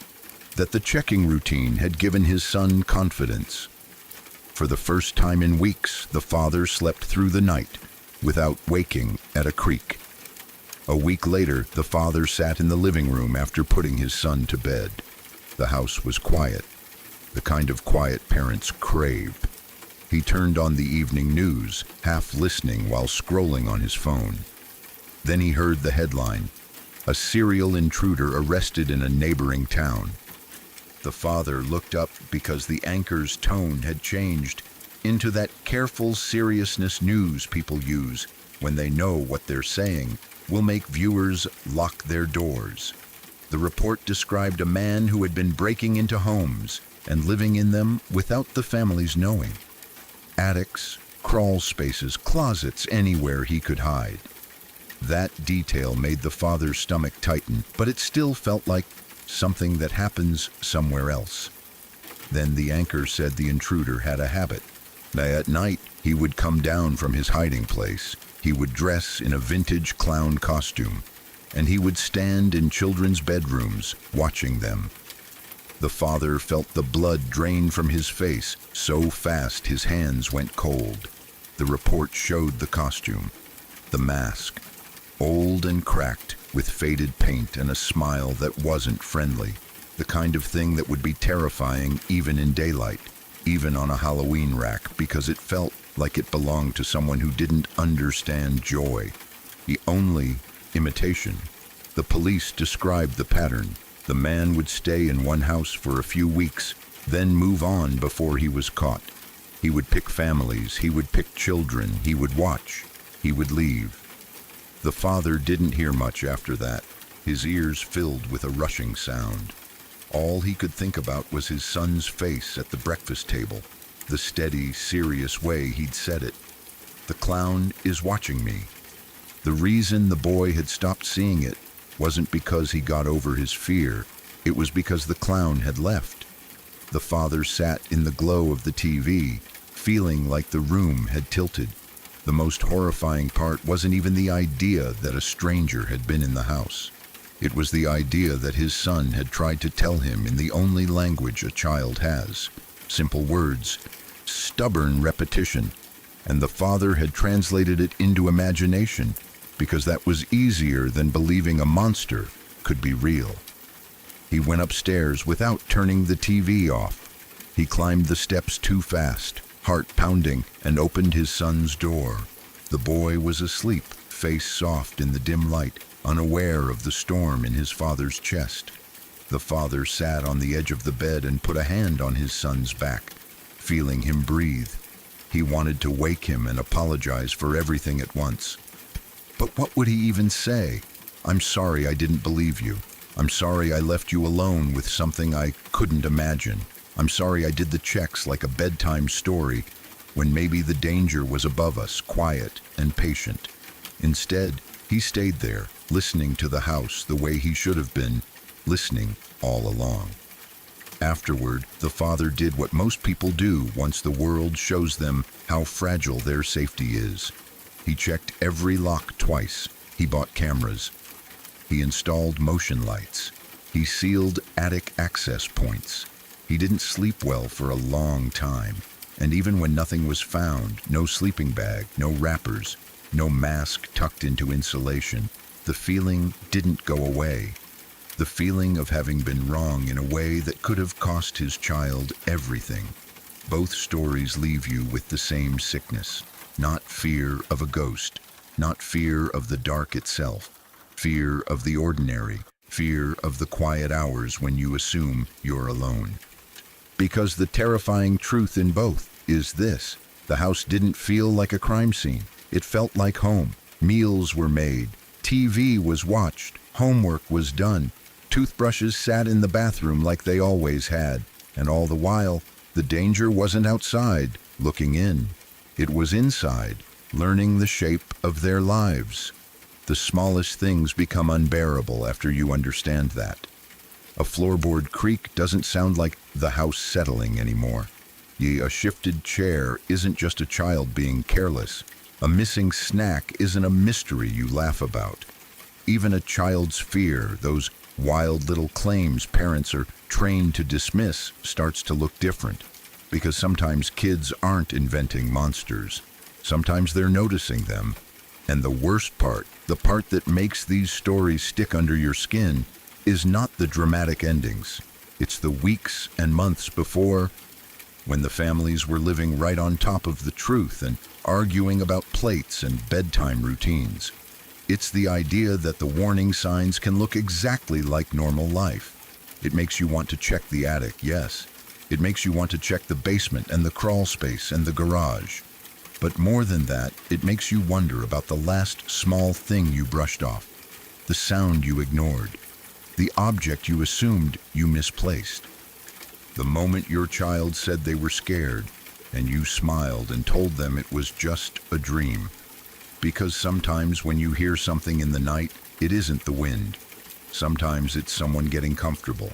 that the checking routine had given his son confidence. For the first time in weeks, the father slept through the night without waking at a creak. A week later, the father sat in the living room after putting his son to bed. The house was quiet, the kind of quiet parents crave. He turned on the evening news, half listening while scrolling on his phone. Then he heard the headline, "A serial intruder arrested in a neighboring town." The father looked up because the anchor's tone had changed into that careful seriousness news people use when they know what they're saying will make viewers lock their doors. The report described a man who had been breaking into homes and living in them without the families knowing. Attics, crawl spaces, closets, anywhere he could hide. That detail made the father's stomach tighten, but it still felt like something that happens somewhere else. Then the anchor said the intruder had a habit. At night, he would come down from his hiding place. He would dress in a vintage clown costume, and he would stand in children's bedrooms watching them. The father felt the blood drain from his face so fast his hands went cold. The report showed the costume, the mask, old and cracked with faded paint and a smile that wasn't friendly, the kind of thing that would be terrifying even in daylight, even on a Halloween rack, because it felt like it belonged to someone who didn't understand joy. The only imitation. The police described the pattern. The man would stay in one house for a few weeks, then move on before he was caught. He would pick families, he would pick children, he would watch, he would leave. The father didn't hear much after that, his ears filled with a rushing sound. All he could think about was his son's face at the breakfast table, the steady, serious way he'd said it. The clown is watching me. The reason the boy had stopped seeing it wasn't because he got over his fear, it was because the clown had left. The father sat in the glow of the TV, feeling like the room had tilted. The most horrifying part wasn't even the idea that a stranger had been in the house. It was the idea that his son had tried to tell him in the only language a child has. Simple words, stubborn repetition, and the father had translated it into imagination because that was easier than believing a monster could be real. He went upstairs without turning the TV off. He climbed the steps too fast, heart pounding, and opened his son's door. The boy was asleep, face soft in the dim light, unaware of the storm in his father's chest. The father sat on the edge of the bed and put a hand on his son's back, feeling him breathe. He wanted to wake him and apologize for everything at once. But what would he even say? I'm sorry I didn't believe you. I'm sorry I left you alone with something I couldn't imagine. I'm sorry I did the checks like a bedtime story when maybe the danger was above us, quiet and patient. Instead, he stayed there, listening to the house the way he should have been, listening all along. Afterward, the father did what most people do once the world shows them how fragile their safety is. He checked every lock twice. He bought cameras. He installed motion lights. He sealed attic access points. He didn't sleep well for a long time. And even when nothing was found, no sleeping bag, no wrappers, no mask tucked into insulation, the feeling didn't go away. The feeling of having been wrong in a way that could have cost his child everything. Both stories leave you with the same sickness. Not fear of a ghost, not fear of the dark itself, fear of the ordinary, fear of the quiet hours when you assume you're alone. Because the terrifying truth in both is this: the house didn't feel like a crime scene. It felt like home. Meals were made, TV was watched, homework was done, toothbrushes sat in the bathroom like they always had, and all the while, the danger wasn't outside, looking in. It was inside, learning the shape of their lives. The smallest things become unbearable after you understand that. A floorboard creak doesn't sound like the house settling anymore. A shifted chair isn't just a child being careless. A missing snack isn't a mystery you laugh about. Even a child's fear, those wild little claims parents are trained to dismiss, starts to look different. Because sometimes kids aren't inventing monsters. Sometimes they're noticing them. And the worst part, the part that makes these stories stick under your skin, is not the dramatic endings. It's the weeks and months before, when the families were living right on top of the truth and arguing about plates and bedtime routines. It's the idea that the warning signs can look exactly like normal life. It makes you want to check the attic, yes. It makes you want to check the basement and the crawl space and the garage. But more than that, it makes you wonder about the last small thing you brushed off, the sound you ignored, the object you assumed you misplaced. The moment your child said they were scared, and you smiled and told them it was just a dream. Because sometimes when you hear something in the night, it isn't the wind. Sometimes it's someone getting comfortable.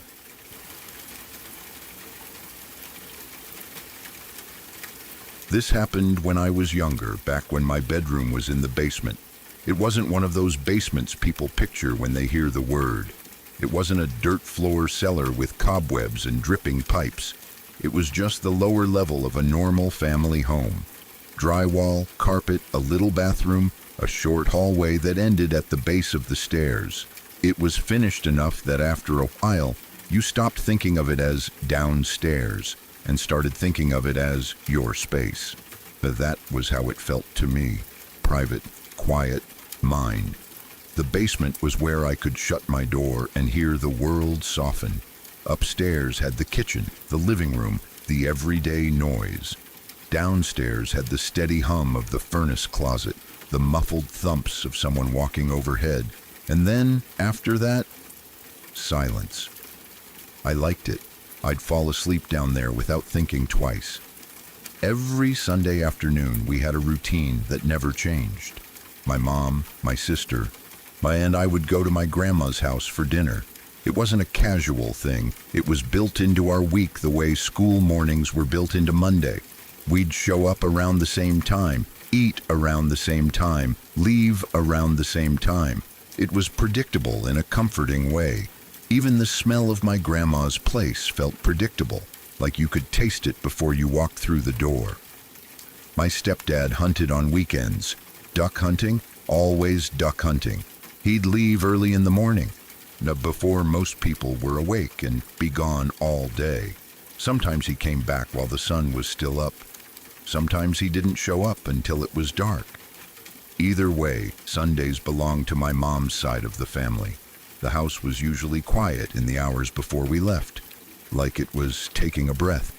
This happened when I was younger, back when my bedroom was in the basement. It wasn't one of those basements people picture when they hear the word. It wasn't a dirt floor cellar with cobwebs and dripping pipes. It was just the lower level of a normal family home. Drywall, carpet, a little bathroom, a short hallway that ended at the base of the stairs. It was finished enough that after a while, you stopped thinking of it as downstairs and started thinking of it as your space. That was how it felt to me. Private, quiet, mine. The basement was where I could shut my door and hear the world soften. Upstairs had the kitchen, the living room, the everyday noise. Downstairs had the steady hum of the furnace closet, the muffled thumps of someone walking overhead. And then, after that, silence. I liked it. I'd fall asleep down there without thinking twice. Every Sunday afternoon, we had a routine that never changed. My mom, my sister, and I would go to my grandma's house for dinner. It wasn't a casual thing. It was built into our week the way school mornings were built into Monday. We'd show up around the same time, eat around the same time, leave around the same time. It was predictable in a comforting way. Even the smell of my grandma's place felt predictable, like you could taste it before you walked through the door. My stepdad hunted on weekends. Duck hunting? Always duck hunting. He'd leave early in the morning, before most people were awake, and be gone all day. Sometimes he came back while the sun was still up. Sometimes he didn't show up until it was dark. Either way, Sundays belonged to my mom's side of the family. The house was usually quiet in the hours before we left, like it was taking a breath.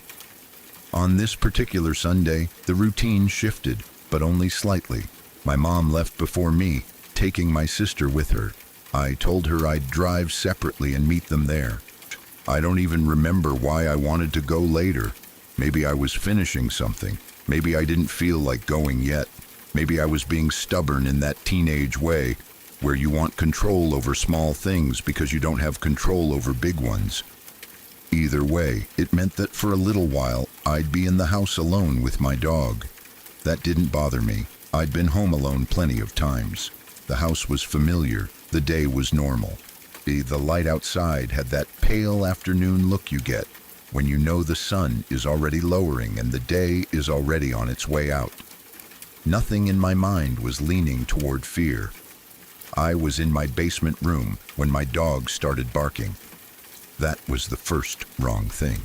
On this particular Sunday, the routine shifted, but only slightly. My mom left before me, taking my sister with her. I told her I'd drive separately and meet them there. I don't even remember why I wanted to go later. Maybe I was finishing something. Maybe I didn't feel like going yet. Maybe I was being stubborn in that teenage way, where you want control over small things because you don't have control over big ones. Either way, it meant that for a little while, I'd be in the house alone with my dog. That didn't bother me. I'd been home alone plenty of times. The house was familiar. The day was normal. The light outside had that pale afternoon look you get when you know the sun is already lowering and the day is already on its way out. Nothing in my mind was leaning toward fear. I was in my basement room when my dog started barking. That was the first wrong thing.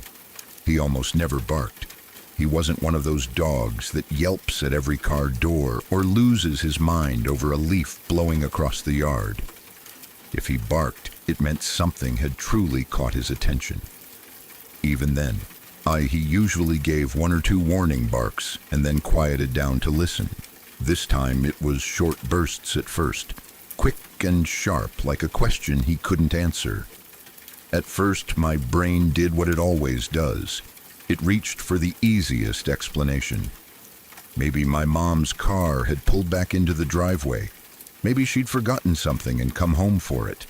He almost never barked. He wasn't one of those dogs that yelps at every car door or loses his mind over a leaf blowing across the yard. If he barked, it meant something had truly caught his attention. Even then, he usually gave one or two warning barks and then quieted down to listen. This time it was short bursts at first, quick and sharp like a question he couldn't answer. At first, my brain did what it always does. It reached for the easiest explanation. Maybe my mom's car had pulled back into the driveway. Maybe she'd forgotten something and come home for it.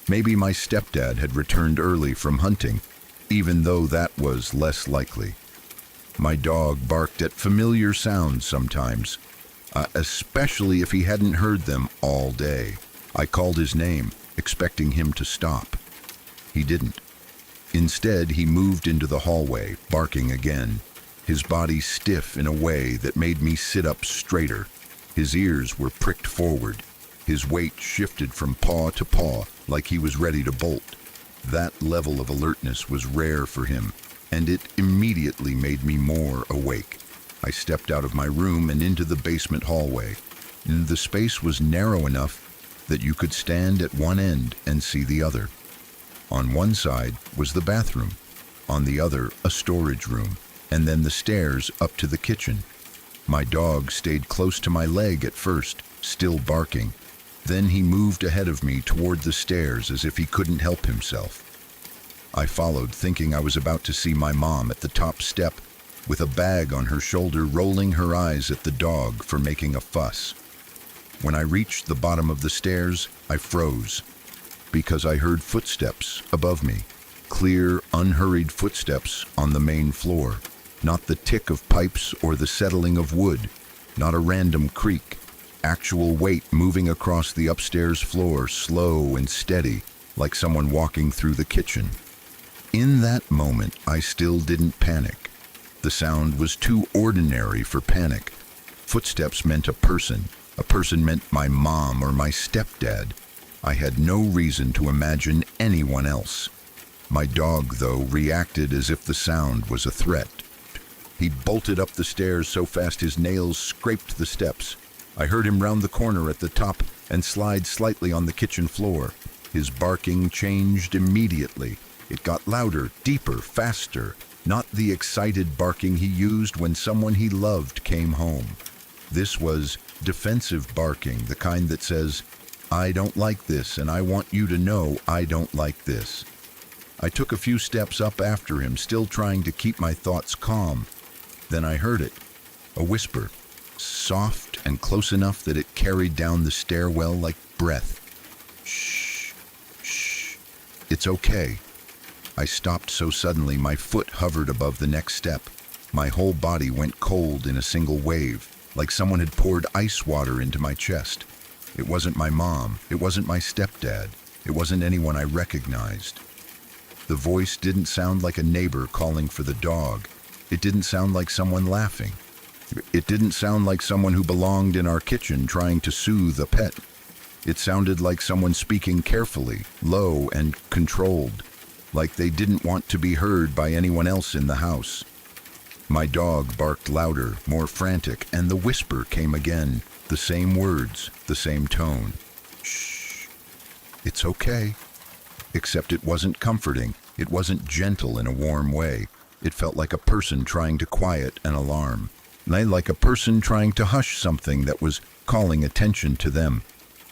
Maybe my stepdad had returned early from hunting, even though that was less likely. My dog barked at familiar sounds sometimes, especially if he hadn't heard them all day. I called his name, expecting him to stop. He didn't. Instead, he moved into the hallway, barking again, his body stiff in a way that made me sit up straighter. His ears were pricked forward. His weight shifted from paw to paw, like he was ready to bolt. That level of alertness was rare for him, and it immediately made me more awake. I stepped out of my room and into the basement hallway. The space was narrow enough that you could stand at one end and see the other. On one side was the bathroom, on the other a storage room, and then the stairs up to the kitchen. My dog stayed close to my leg at first, still barking. Then he moved ahead of me toward the stairs as if he couldn't help himself. I followed, thinking I was about to see my mom at the top step, with a bag on her shoulder, rolling her eyes at the dog for making a fuss. When I reached the bottom of the stairs, I froze, because I heard footsteps above me. Clear, unhurried footsteps on the main floor. Not the tick of pipes or the settling of wood. Not a random creak. Actual weight moving across the upstairs floor, slow and steady, like someone walking through the kitchen. In that moment, I still didn't panic. The sound was too ordinary for panic. Footsteps meant a person. A person meant my mom or my stepdad. I had no reason to imagine anyone else. My dog, though, reacted as if the sound was a threat. He bolted up the stairs so fast his nails scraped the steps. I heard him round the corner at the top and slide slightly on the kitchen floor. His barking changed immediately. It got louder, deeper, faster. Not the excited barking he used when someone he loved came home. This was defensive barking, the kind that says, "I don't like this, and I want you to know I don't like this." I took a few steps up after him, still trying to keep my thoughts calm. Then I heard it, a whisper, soft and close enough that it carried down the stairwell like breath. "Shh, shh, it's okay." I stopped so suddenly my foot hovered above the next step. My whole body went cold in a single wave, like someone had poured ice water into my chest. It wasn't my mom, it wasn't my stepdad, it wasn't anyone I recognized. The voice didn't sound like a neighbor calling for the dog. It didn't sound like someone laughing. It didn't sound like someone who belonged in our kitchen trying to soothe a pet. It sounded like someone speaking carefully, low and controlled, like they didn't want to be heard by anyone else in the house. My dog barked louder, more frantic, and the whisper came again, the same words, the same tone. "Shh, it's okay." Except it wasn't comforting, it wasn't gentle in a warm way. It felt like a person trying to quiet an alarm, like a person trying to hush something that was calling attention to them.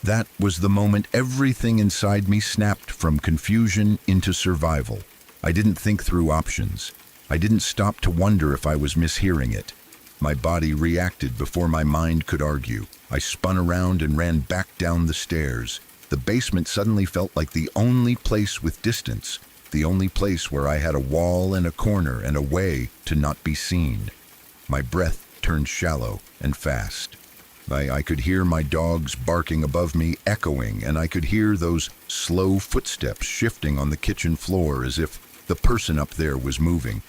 That was the moment everything inside me snapped from confusion into survival. I didn't think through options. I didn't stop to wonder if I was mishearing it. My body reacted before my mind could argue. I spun around and ran back down the stairs. The basement suddenly felt like the only place with distance, the only place where I had a wall and a corner and a way to not be seen. My breath turned shallow and fast. I could hear my dogs barking above me echoing, and I could hear those slow footsteps shifting on the kitchen floor as if the person up there was moving.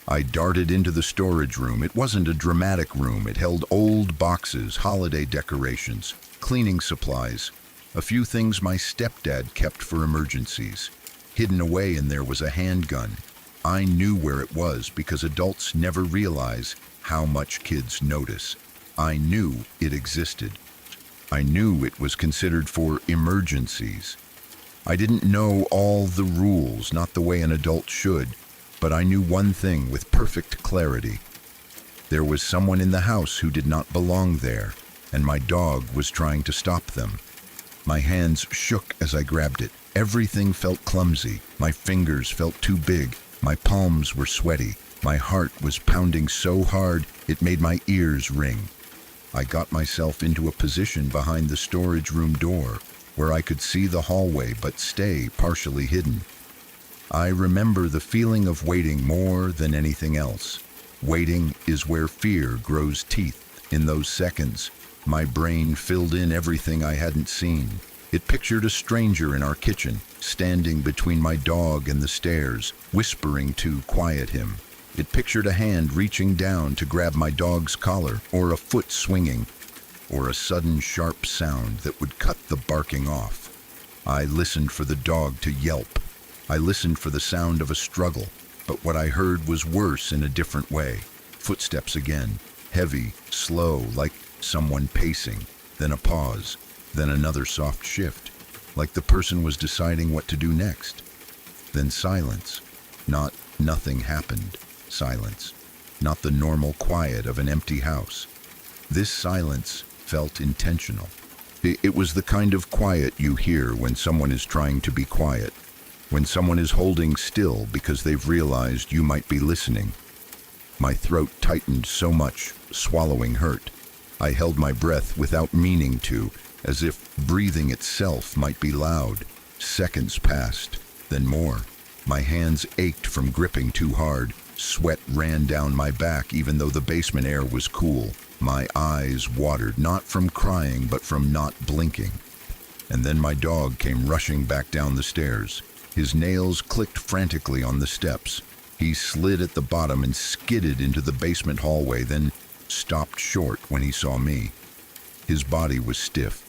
I darted into the storage room. It wasn't a dramatic room. It held old boxes, holiday decorations, cleaning supplies, a few things my stepdad kept for emergencies. Hidden away in there was a handgun. I knew where it was because adults never realize how much kids notice. I knew it existed. I knew it was considered for emergencies. I didn't know all the rules, not the way an adult should, but I knew one thing with perfect clarity. There was someone in the house who did not belong there, and my dog was trying to stop them. My hands shook as I grabbed it. Everything felt clumsy. My fingers felt too big. My palms were sweaty. My heart was pounding so hard it made my ears ring. I got myself into a position behind the storage room door, where I could see the hallway but stay partially hidden. I remember the feeling of waiting more than anything else. Waiting is where fear grows teeth. In those seconds, my brain filled in everything I hadn't seen. It pictured a stranger in our kitchen, standing between my dog and the stairs, whispering to quiet him. It pictured a hand reaching down to grab my dog's collar, or a foot swinging, or a sudden sharp sound that would cut the barking off. I listened for the dog to yelp. I listened for the sound of a struggle, but what I heard was worse in a different way. Footsteps again, heavy, slow, like someone pacing, then a pause, then another soft shift, like the person was deciding what to do next. Then silence. Not nothing happened. Silence. Not the normal quiet of an empty house. This silence felt intentional. It was the kind of quiet you hear when someone is trying to be quiet, when someone is holding still because they've realized you might be listening. My throat tightened so much, swallowing hurt. I held my breath without meaning to, as if breathing itself might be loud. Seconds passed, then more. My hands ached from gripping too hard. Sweat ran down my back even though the basement air was cool. My eyes watered, not from crying, but from not blinking. And then my dog came rushing back down the stairs. His nails clicked frantically on the steps. He slid at the bottom and skidded into the basement hallway, then stopped short when he saw me. His body was stiff.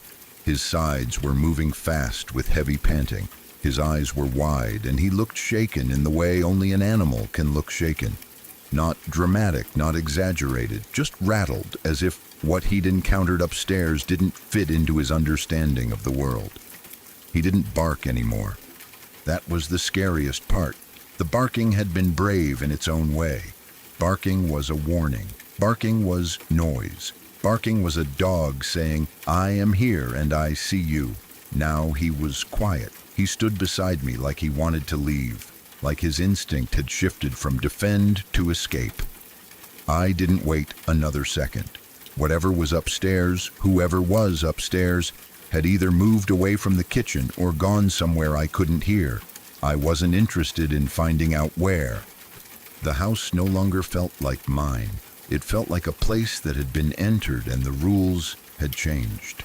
His sides were moving fast with heavy panting. His eyes were wide, and he looked shaken in the way only an animal can look shaken. Not dramatic, not exaggerated, just rattled, as if what he'd encountered upstairs didn't fit into his understanding of the world. He didn't bark anymore. That was the scariest part. The barking had been brave in its own way. Barking was a warning. Barking was noise. Barking was a dog saying, "I am here and I see you." Now he was quiet. He stood beside me like he wanted to leave, like his instinct had shifted from defend to escape. I didn't wait another second. Whatever was upstairs, whoever was upstairs, had either moved away from the kitchen or gone somewhere I couldn't hear. I wasn't interested in finding out where. The house no longer felt like mine. It felt like a place that had been entered and the rules had changed.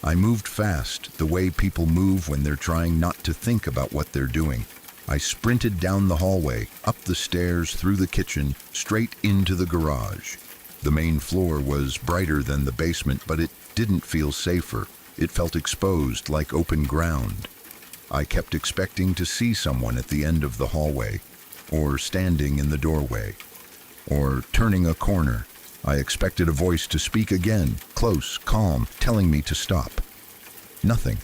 I moved fast, the way people move when they're trying not to think about what they're doing. I sprinted down the hallway, up the stairs, through the kitchen, straight into the garage. The main floor was brighter than the basement, but it didn't feel safer. It felt exposed, like open ground. I kept expecting to see someone at the end of the hallway, or standing in the doorway, or turning a corner. I expected a voice to speak again, close, calm, telling me to stop. Nothing.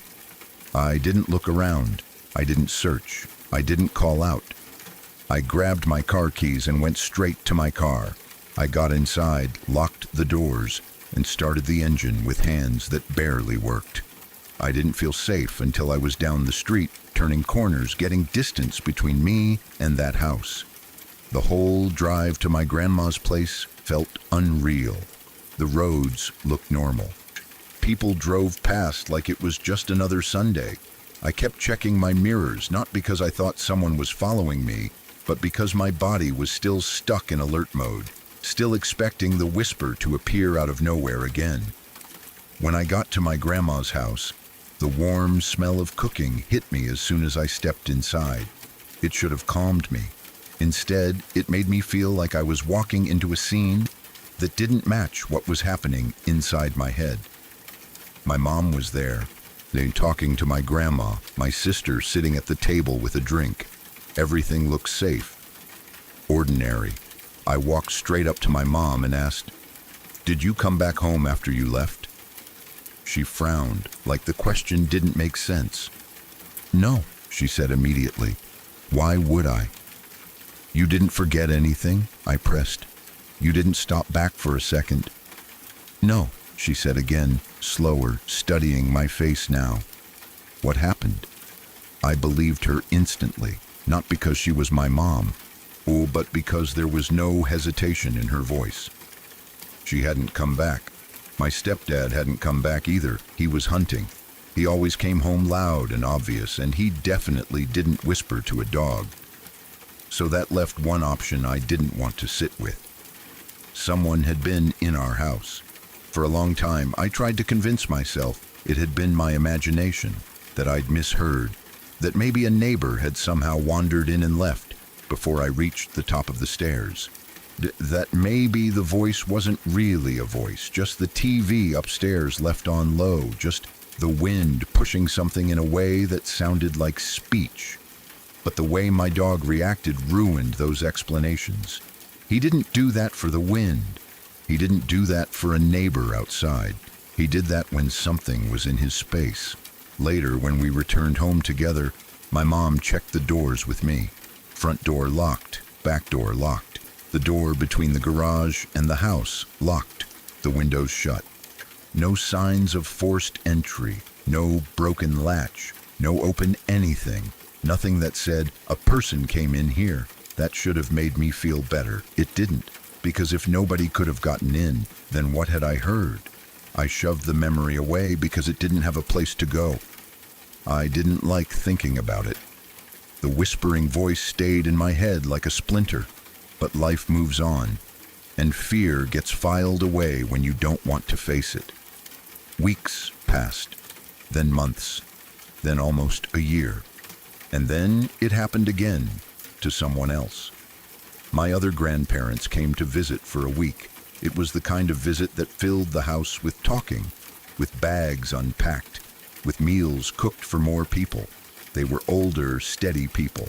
I didn't look around. I didn't search. I didn't call out. I grabbed my car keys and went straight to my car. I got inside, locked the doors, and started the engine with hands that barely worked. I didn't feel safe until I was down the street, turning corners, getting distance between me and that house. The whole drive to my grandma's place felt unreal. The roads looked normal. People drove past like it was just another Sunday. I kept checking my mirrors, not because I thought someone was following me, but because my body was still stuck in alert mode, still expecting the whisper to appear out of nowhere again. When I got to my grandma's house, the warm smell of cooking hit me as soon as I stepped inside. It should have calmed me. Instead, it made me feel like I was walking into a scene that didn't match what was happening inside my head. My mom was there, talking to my grandma, my sister sitting at the table with a drink. Everything looked safe, ordinary. I walked straight up to my mom and asked, "Did you come back home after you left?" She frowned, like the question didn't make sense. "No," she said immediately. "Why would I?" "You didn't forget anything?" I pressed. "You didn't stop back for a second?" "No," she said again, slower, studying my face now. "What happened?" I believed her instantly, not because she was my mom, but because there was no hesitation in her voice. She hadn't come back. My stepdad hadn't come back either. He was hunting. He always came home loud and obvious, and he definitely didn't whisper to a dog. So that left one option I didn't want to sit with. Someone had been in our house. For a long time, I tried to convince myself it had been my imagination, that I'd misheard, that maybe a neighbor had somehow wandered in and left before I reached the top of the stairs. That maybe the voice wasn't really a voice, just the TV upstairs left on low, just the wind pushing something in a way that sounded like speech. But the way my dog reacted ruined those explanations. He didn't do that for the wind. He didn't do that for a neighbor outside. He did that when something was in his space. Later, when we returned home together, My mom checked the doors with me. Front door locked, back door locked. The door between the garage and the house locked, the windows shut. No signs of forced entry, no broken latch, no open anything. Nothing that said, a person came in here. That should have made me feel better. It didn't, because if nobody could have gotten in, then what had I heard? I shoved the memory away because it didn't have a place to go. I didn't like thinking about it. The whispering voice stayed in my head like a splinter, but life moves on, and fear gets filed away when you don't want to face it. Weeks passed, then months, then almost a year, and then it happened again to someone else. My other grandparents came to visit for a week. It was the kind of visit that filled the house with talking, with bags unpacked, with meals cooked for more people. They were older, steady people.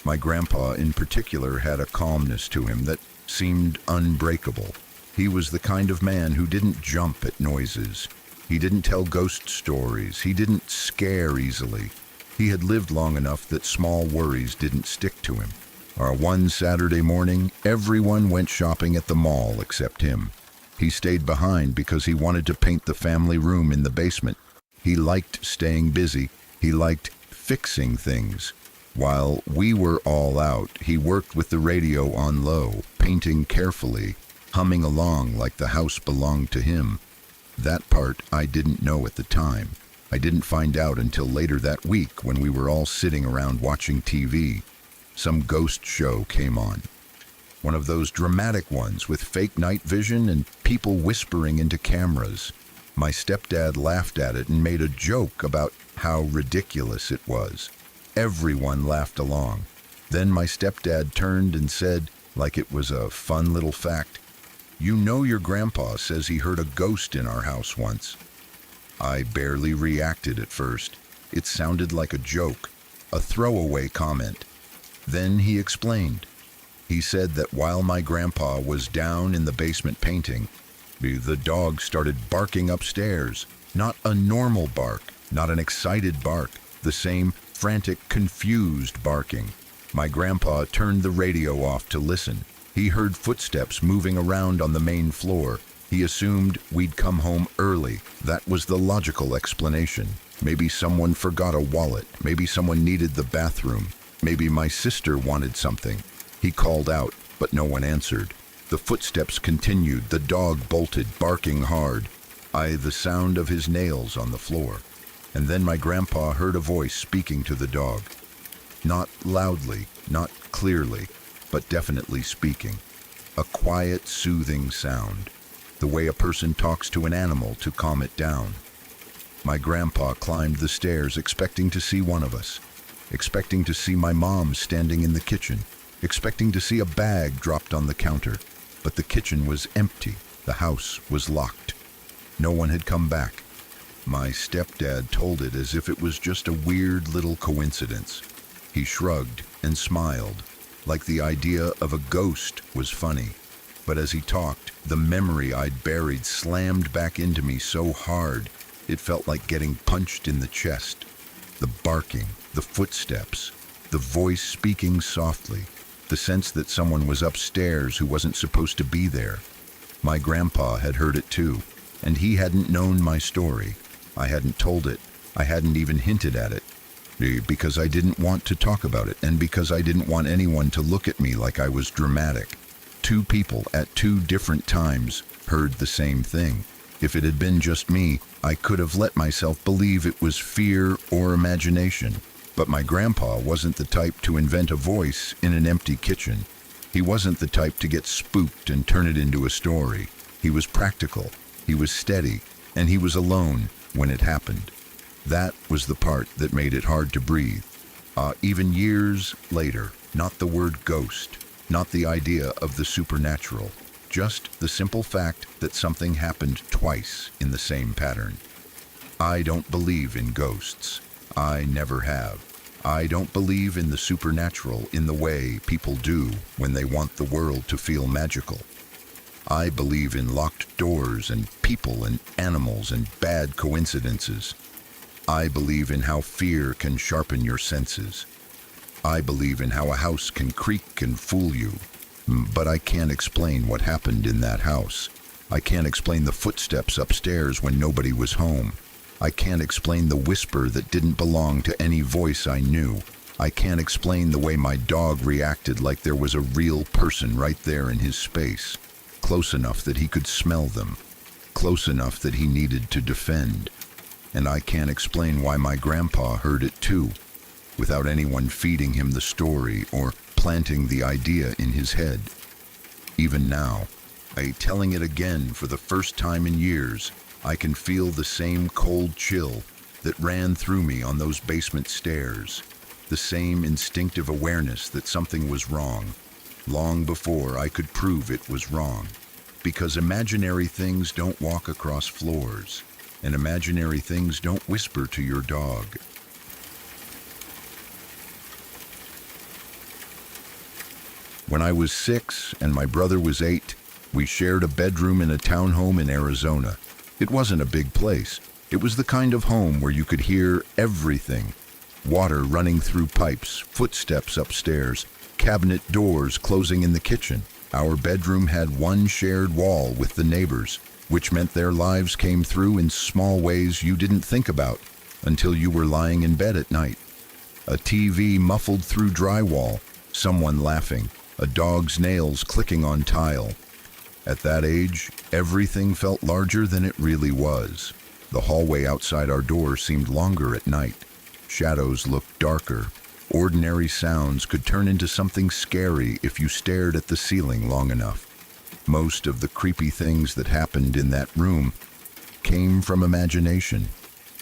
My grandpa in particular had a calmness to him that seemed unbreakable. He was the kind of man who didn't jump at noises. He didn't tell ghost stories. He didn't scare easily. He had lived long enough that small worries didn't stick to him. One Saturday morning, everyone went shopping at the mall except him. He stayed behind because he wanted to paint the family room in the basement. He liked staying busy. He liked fixing things. While we were all out, he worked with the radio on low, painting carefully, humming along like the house belonged to him. That part I didn't know at the time. I didn't find out until later that week when we were all sitting around watching TV. Some ghost show came on. One of those dramatic ones with fake night vision and people whispering into cameras. My stepdad laughed at it and made a joke about how ridiculous it was. Everyone laughed along. Then my stepdad turned and said, like it was a fun little fact, "You know your grandpa says he heard a ghost in our house once." I barely reacted at first. It sounded like a joke, a throwaway comment. Then he explained. He said that while my grandpa was down in the basement painting, the dog started barking upstairs. Not a normal bark, not an excited bark, the same frantic, confused barking. My grandpa turned the radio off to listen. He heard footsteps moving around on the main floor. He assumed we'd come home early. That was the logical explanation. Maybe someone forgot a wallet. Maybe someone needed the bathroom. Maybe my sister wanted something. He called out, but no one answered. The footsteps continued. The dog bolted, barking hard. The sound of his nails on the floor. And then my grandpa heard a voice speaking to the dog. Not loudly, not clearly, but definitely speaking. A quiet, soothing sound. The way a person talks to an animal to calm it down. My grandpa climbed the stairs expecting to see one of us. Expecting to see my mom standing in the kitchen. Expecting to see a bag dropped on the counter. But the kitchen was empty. The house was locked. No one had come back. My stepdad told it as if it was just a weird little coincidence. He shrugged and smiled, like the idea of a ghost was funny. But as he talked, the memory I'd buried slammed back into me so hard, it felt like getting punched in the chest. The barking, the footsteps, the voice speaking softly, the sense that someone was upstairs who wasn't supposed to be there. My grandpa had heard it too, and he hadn't known my story. I hadn't told it. I hadn't even hinted at it. Because I didn't want to talk about it, and because I didn't want anyone to look at me like I was dramatic. Two people at two different times heard the same thing. If it had been just me, I could have let myself believe it was fear or imagination. But my grandpa wasn't the type to invent a voice in an empty kitchen. He wasn't the type to get spooked and turn it into a story. He was practical, he was steady, and he was alone when it happened. That was the part that made it hard to breathe. Even years later, not the word ghost, not the idea of the supernatural, just the simple fact that something happened twice in the same pattern. I don't believe in ghosts. I never have. I don't believe in the supernatural in the way people do when they want the world to feel magical. I believe in locked doors and people and animals and bad coincidences. I believe in how fear can sharpen your senses. I believe in how a house can creak and fool you. But I can't explain what happened in that house. I can't explain the footsteps upstairs when nobody was home. I can't explain the whisper that didn't belong to any voice I knew. I can't explain the way my dog reacted like there was a real person right there in his space, close enough that he could smell them, close enough that he needed to defend. And I can't explain why my grandpa heard it too, without anyone feeding him the story or planting the idea in his head. Even now, telling it again for the first time in years, I can feel the same cold chill that ran through me on those basement stairs, the same instinctive awareness that something was wrong, long before I could prove it was wrong. Because imaginary things don't walk across floors, and imaginary things don't whisper to your dog. When I was 6 and my brother was 8, we shared a bedroom in a townhome in Arizona. It wasn't a big place. It was the kind of home where you could hear everything. Water running through pipes, footsteps upstairs, cabinet doors closing in the kitchen. Our bedroom had one shared wall with the neighbors, which meant their lives came through in small ways you didn't think about until you were lying in bed at night. A TV muffled through drywall, someone laughing, a dog's nails clicking on tile. At that age, everything felt larger than it really was. The hallway outside our door seemed longer at night. Shadows looked darker. Ordinary sounds could turn into something scary if you stared at the ceiling long enough. Most of the creepy things that happened in that room came from imagination.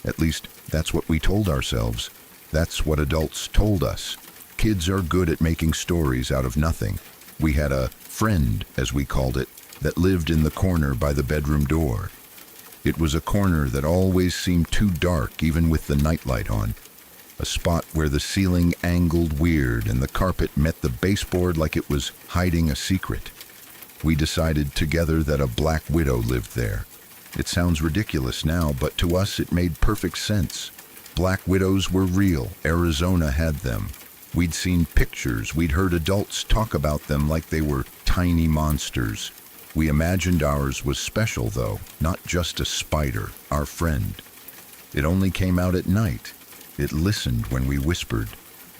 At least, that's what we told ourselves. That's what adults told us. Kids are good at making stories out of nothing. We had a friend, as we called it, that lived in the corner by the bedroom door. It was a corner that always seemed too dark even with the nightlight on. A spot where the ceiling angled weird and the carpet met the baseboard like it was hiding a secret. We decided together that a black widow lived there. It sounds ridiculous now, but to us it made perfect sense. Black widows were real. Arizona had them. We'd seen pictures. We'd heard adults talk about them like they were tiny monsters. We imagined ours was special, though, not just a spider, our friend. It only came out at night. It listened when we whispered.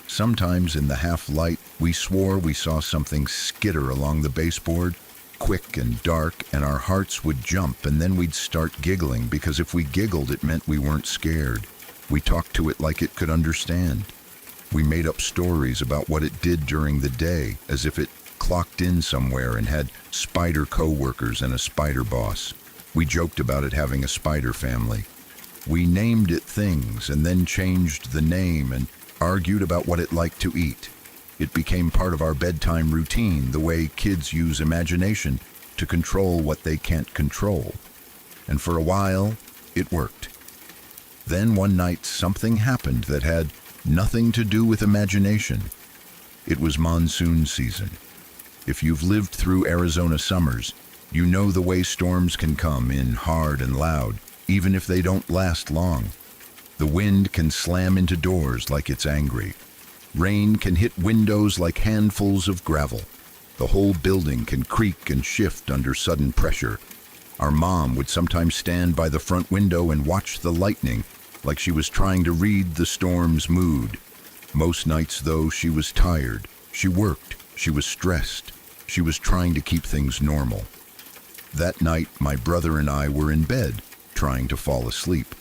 Sometimes in the half-light, we swore we saw something skitter along the baseboard, quick and dark, and our hearts would jump, and then we'd start giggling, because if we giggled, it meant we weren't scared. We talked to it like it could understand. We made up stories about what it did during the day, as if it clocked in somewhere and had spider co-workers and a spider boss. We joked about it having a spider family. We named it things and then changed the name and argued about what it liked to eat. It became part of our bedtime routine, the way kids use imagination to control what they can't control. And for a while, it worked. Then one night, something happened that had nothing to do with imagination. It was monsoon season. If you've lived through Arizona summers, you know the way storms can come in hard and loud, even if they don't last long. The wind can slam into doors like it's angry. Rain can hit windows like handfuls of gravel. The whole building can creak and shift under sudden pressure. Our mom would sometimes stand by the front window and watch the lightning, like she was trying to read the storm's mood. Most nights, though, she was tired. She worked. She was stressed. She was trying to keep things normal. That night, my brother and I were in bed, trying to fall asleep.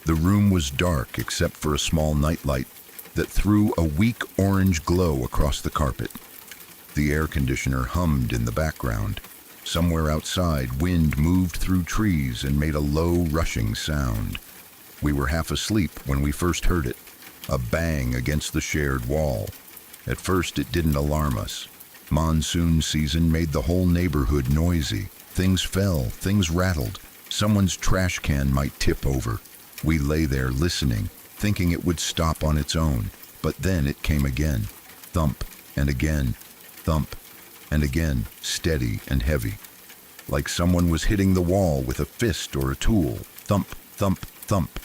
The room was dark except for a small nightlight that threw a weak orange glow across the carpet. The air conditioner hummed in the background. Somewhere outside, wind moved through trees and made a low, rushing sound. We were half asleep when we first heard it, a bang against the shared wall. At first, it didn't alarm us. Monsoon season made the whole neighborhood noisy. Things fell, things rattled. Someone's trash can might tip over. We lay there listening, thinking it would stop on its own. But then it came again. Thump, and again. Thump, and again, steady and heavy. Like someone was hitting the wall with a fist or a tool. Thump, thump, thump.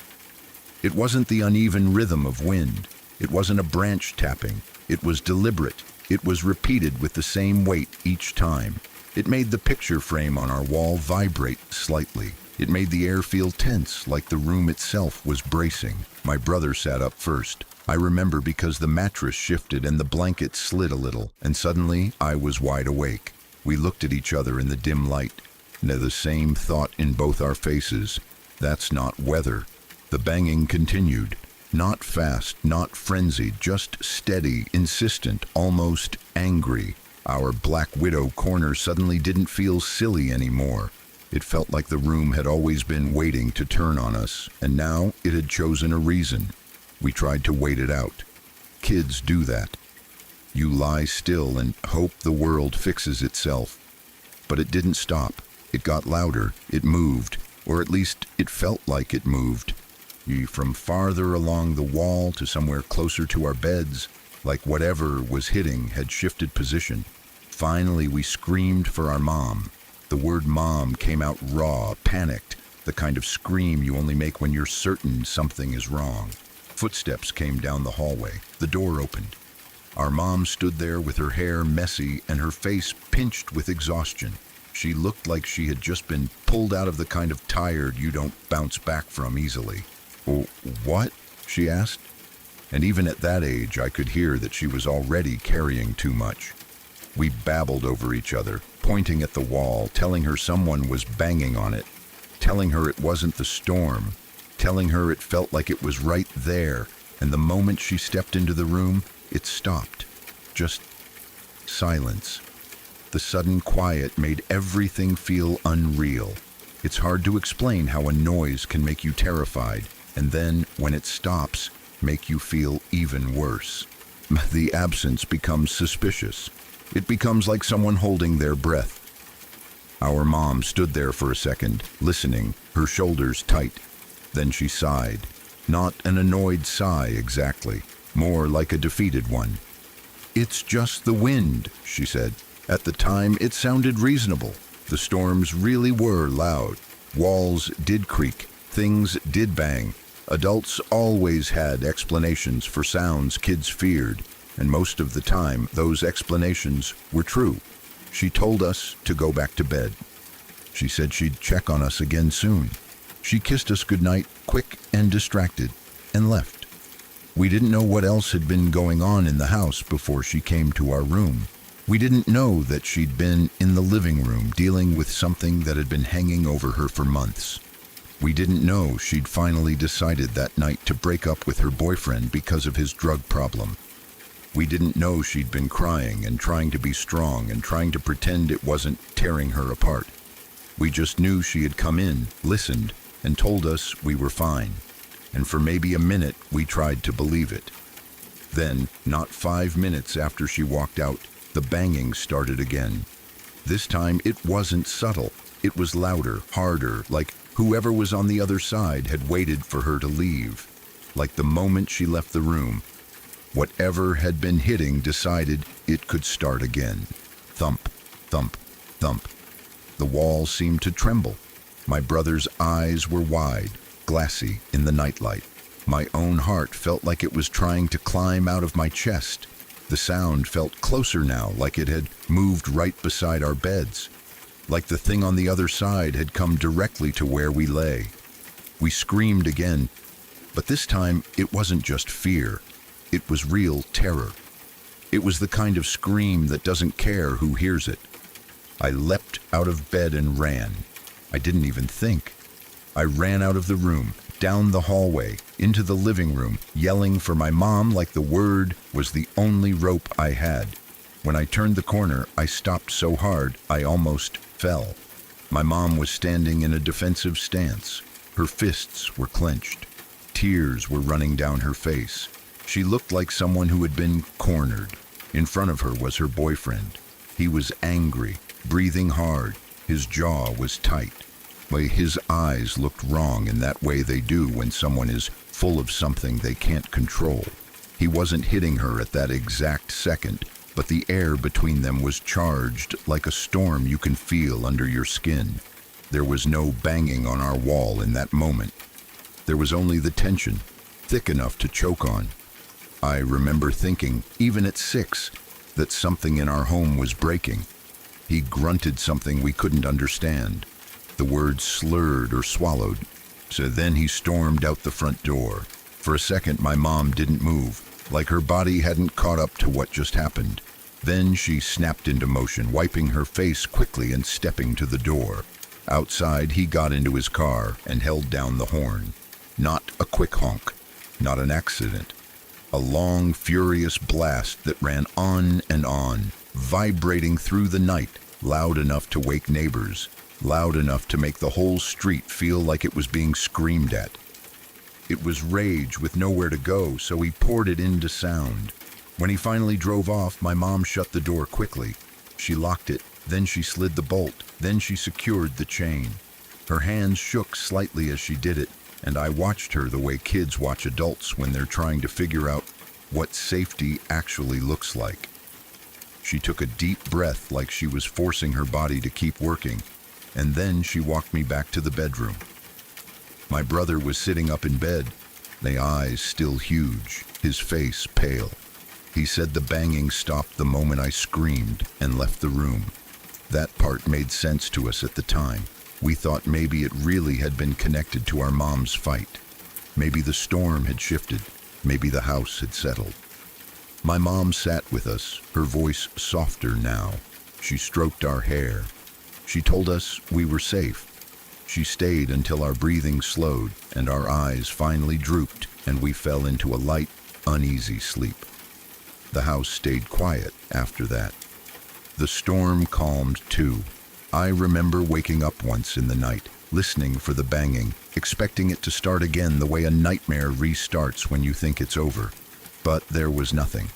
It wasn't the uneven rhythm of wind. It wasn't a branch tapping. It was deliberate. It was repeated with the same weight each time. It made the picture frame on our wall vibrate slightly. It made the air feel tense, like the room itself was bracing. My brother sat up first. I remember because the mattress shifted and the blanket slid a little, and suddenly I was wide awake. We looked at each other in the dim light. Now the same thought in both our faces. That's not weather. The banging continued. Not fast, not frenzied, just steady, insistent, almost angry. Our Black Widow corner suddenly didn't feel silly anymore. It felt like the room had always been waiting to turn on us, and now it had chosen a reason. We tried to wait it out. Kids do that. You lie still and hope the world fixes itself. But it didn't stop. It got louder. It moved, or at least it felt like it moved. From farther along the wall to somewhere closer to our beds, like whatever was hitting had shifted position. Finally, we screamed for our mom. The word mom came out raw, panicked, the kind of scream you only make when you're certain something is wrong. Footsteps came down the hallway. The door opened. Our mom stood there with her hair messy and her face pinched with exhaustion. She looked like she had just been pulled out of the kind of tired you don't bounce back from easily. "What?" she asked. And even at that age, I could hear that she was already carrying too much. We babbled over each other, pointing at the wall, telling her someone was banging on it, telling her it wasn't the storm, telling her it felt like it was right there, and the moment she stepped into the room, it stopped. Just silence. The sudden quiet made everything feel unreal. It's hard to explain how a noise can make you terrified, and then, when it stops, make you feel even worse. The absence becomes suspicious. It becomes like someone holding their breath. Our mom stood there for a second, listening, her shoulders tight. Then she sighed. Not an annoyed sigh exactly, more like a defeated one. "It's just the wind," she said. At the time, it sounded reasonable. The storms really were loud. Walls did creak. Things did bang. Adults always had explanations for sounds kids feared, and most of the time, those explanations were true. She told us to go back to bed. She said she'd check on us again soon. She kissed us goodnight, quick and distracted, and left. We didn't know what else had been going on in the house before she came to our room. We didn't know that she'd been in the living room dealing with something that had been hanging over her for months. We didn't know she'd finally decided that night to break up with her boyfriend because of his drug problem. We didn't know she'd been crying and trying to be strong and trying to pretend it wasn't tearing her apart. We just knew she had come in, listened, and told us we were fine. And for maybe a minute, we tried to believe it. Then, not 5 minutes after she walked out, the banging started again. This time, it wasn't subtle. It was louder, harder, like whoever was on the other side had waited for her to leave. Like the moment she left the room, whatever had been hitting decided it could start again. Thump, thump, thump. The wall seemed to tremble. My brother's eyes were wide, glassy in the nightlight. My own heart felt like it was trying to climb out of my chest. The sound felt closer now, like it had moved right beside our beds. Like the thing on the other side had come directly to where we lay. We screamed again, but this time it wasn't just fear. It was real terror. It was the kind of scream that doesn't care who hears it. I leapt out of bed and ran. I didn't even think. I ran out of the room, down the hallway, into the living room, yelling for my mom like the word was the only rope I had. When I turned the corner, I stopped so hard I almost fell. My mom was standing in a defensive stance. Her fists were clenched. Tears were running down her face. She looked like someone who had been cornered. In front of her was her boyfriend. He was angry, breathing hard. His jaw was tight. His eyes looked wrong in that way they do when someone is full of something they can't control. He wasn't hitting her at that exact second, but the air between them was charged like a storm you can feel under your skin. There was no banging on our wall in that moment. There was only the tension, thick enough to choke on. I remember thinking, even at 6, that something in our home was breaking. He grunted something we couldn't understand. The words slurred or swallowed. So then he stormed out the front door. For a second, my mom didn't move, like her body hadn't caught up to what just happened. Then she snapped into motion, wiping her face quickly and stepping to the door. Outside, he got into his car and held down the horn. Not a quick honk, not an accident. A long, furious blast that ran on and on, vibrating through the night, loud enough to wake neighbors, loud enough to make the whole street feel like it was being screamed at. It was rage with nowhere to go, so he poured it into sound. When he finally drove off, my mom shut the door quickly. She locked it, then she slid the bolt, then she secured the chain. Her hands shook slightly as she did it, and I watched her the way kids watch adults when they're trying to figure out what safety actually looks like. She took a deep breath like she was forcing her body to keep working, and then she walked me back to the bedroom. My brother was sitting up in bed, the eyes still huge, his face pale. He said the banging stopped the moment I screamed and left the room. That part made sense to us at the time. We thought maybe it really had been connected to our mom's fight. Maybe the storm had shifted. Maybe the house had settled. My mom sat with us, her voice softer now. She stroked our hair. She told us we were safe. She stayed until our breathing slowed and our eyes finally drooped and we fell into a light, uneasy sleep. The house stayed quiet after that. The storm calmed too. I remember waking up once in the night, listening for the banging, expecting it to start again the way a nightmare restarts when you think it's over. But there was nothing.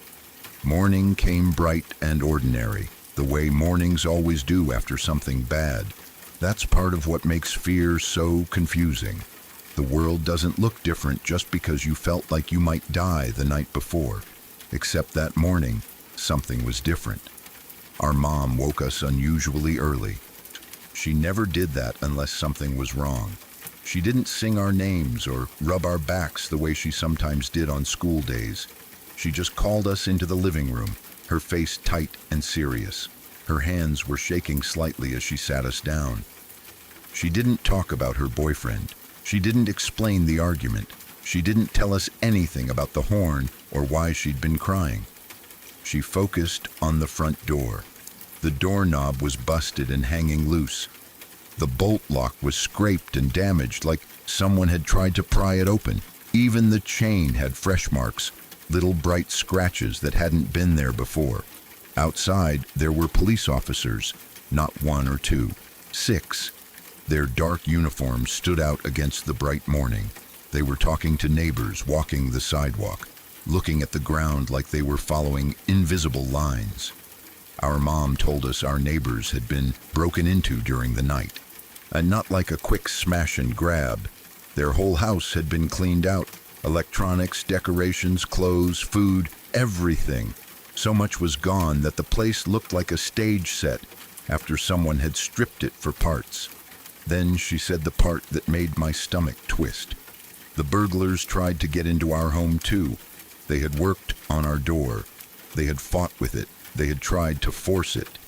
Morning came bright and ordinary, the way mornings always do after something bad. That's part of what makes fear so confusing. The world doesn't look different just because you felt like you might die the night before. Except that morning, something was different. Our mom woke us unusually early. She never did that unless something was wrong. She didn't sing our names or rub our backs the way she sometimes did on school days. She just called us into the living room, her face tight and serious. Her hands were shaking slightly as she sat us down. She didn't talk about her boyfriend. She didn't explain the argument. She didn't tell us anything about the horn or why she'd been crying. She focused on the front door. The doorknob was busted and hanging loose. The bolt lock was scraped and damaged like someone had tried to pry it open. Even the chain had fresh marks, little bright scratches that hadn't been there before. Outside, there were police officers, not 1 or 2, 6. Their dark uniforms stood out against the bright morning. They were talking to neighbors walking the sidewalk, looking at the ground like they were following invisible lines. Our mom told us our neighbors had been broken into during the night. And not like a quick smash and grab. Their whole house had been cleaned out. Electronics, decorations, clothes, food, everything. So much was gone that the place looked like a stage set after someone had stripped it for parts. Then she said the part that made my stomach twist. The burglars tried to get into our home too. They had worked on our door. They had fought with it. They had tried to force it.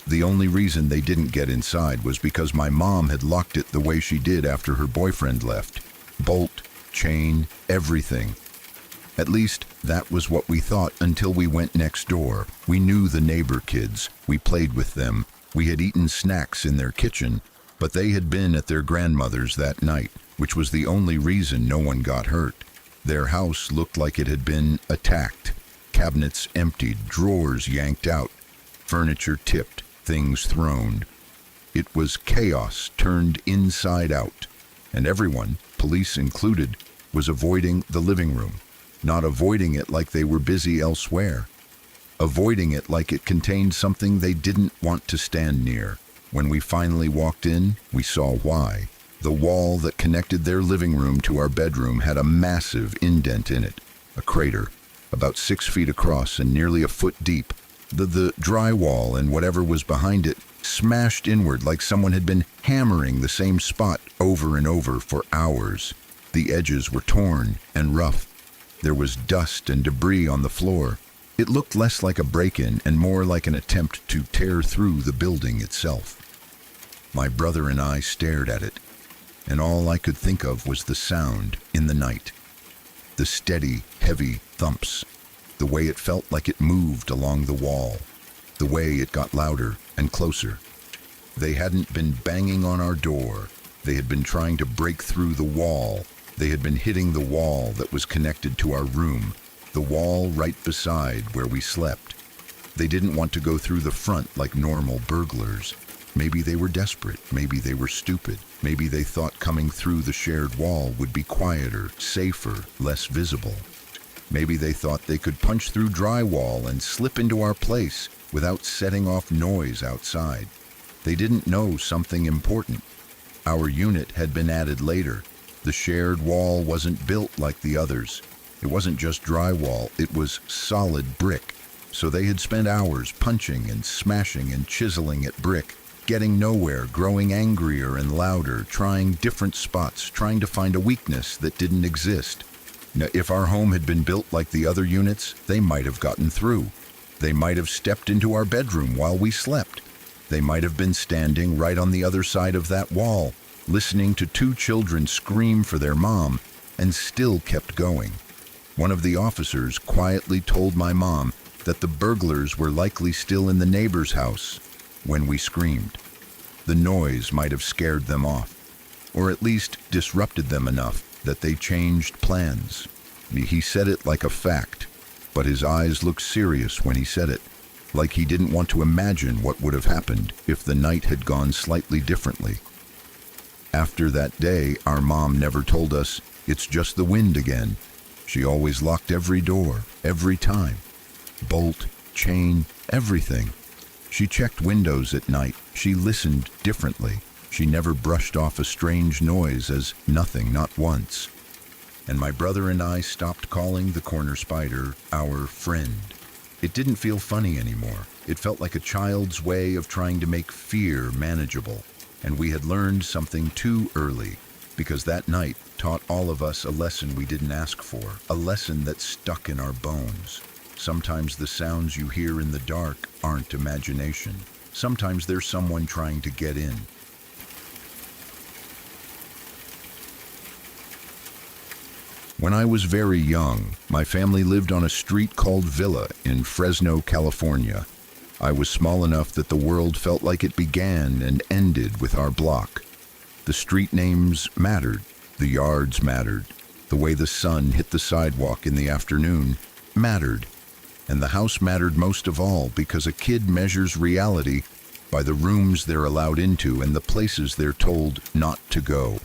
The only reason they didn't get inside was because my mom had locked it the way she did after her boyfriend left. Bolt, chain, everything. At least, that was what we thought until we went next door. We knew the neighbor kids. We played with them. We had eaten snacks in their kitchen, but they had been at their grandmother's that night, which was the only reason no one got hurt. Their house looked like it had been attacked. Cabinets emptied, drawers yanked out, furniture tipped, things thrown. It was chaos turned inside out, and everyone, police included, was avoiding the living room. Not avoiding it like they were busy elsewhere. Avoiding it like it contained something they didn't want to stand near. When we finally walked in, we saw why. The wall that connected their living room to our bedroom had a massive indent in it, a crater, about 6 feet across and nearly a foot deep. The drywall and whatever was behind it smashed inward like someone had been hammering the same spot over and over for hours. The edges were torn and rough. There was dust and debris on the floor. It looked less like a break-in and more like an attempt to tear through the building itself. My brother and I stared at it, and all I could think of was the sound in the night. The steady, heavy thumps, the way it felt like it moved along the wall, the way it got louder and closer. They hadn't been banging on our door. They had been trying to break through the wall. They had been hitting the wall that was connected to our room, the wall right beside where we slept. They didn't want to go through the front like normal burglars. Maybe they were desperate. Maybe they were stupid. Maybe they thought coming through the shared wall would be quieter, safer, less visible. Maybe they thought they could punch through drywall and slip into our place without setting off noise outside. They didn't know something important. Our unit had been added later. The shared wall wasn't built like the others. It wasn't just drywall, it was solid brick. So they had spent hours punching and smashing and chiseling at brick, getting nowhere, growing angrier and louder, trying different spots, trying to find a weakness that didn't exist. Now, if our home had been built like the other units, they might have gotten through. They might have stepped into our bedroom while we slept. They might have been standing right on the other side of that wall, listening to two children scream for their mom, and still kept going. One of the officers quietly told my mom that the burglars were likely still in the neighbor's house when we screamed. The noise might have scared them off, or at least disrupted them enough that they changed plans. He said it like a fact, but his eyes looked serious when he said it, like he didn't want to imagine what would have happened if the night had gone slightly differently. After that day, our mom never told us, "It's just the wind again." She always locked every door, every time. Bolt, chain, everything. She checked windows at night. She listened differently. She never brushed off a strange noise as nothing, not once. And my brother and I stopped calling the corner spider our friend. It didn't feel funny anymore. It felt like a child's way of trying to make fear manageable. And we had learned something too early, because that night taught all of us a lesson we didn't ask for, a lesson that stuck in our bones. Sometimes the sounds you hear in the dark aren't imagination. Sometimes there's someone trying to get in. When I was very young, my family lived on a street called Villa in Fresno, California. I was small enough that the world felt like it began and ended with our block. The street names mattered, the yards mattered, the way the sun hit the sidewalk in the afternoon mattered, and the house mattered most of all because a kid measures reality by the rooms they're allowed into and the places they're told not to go.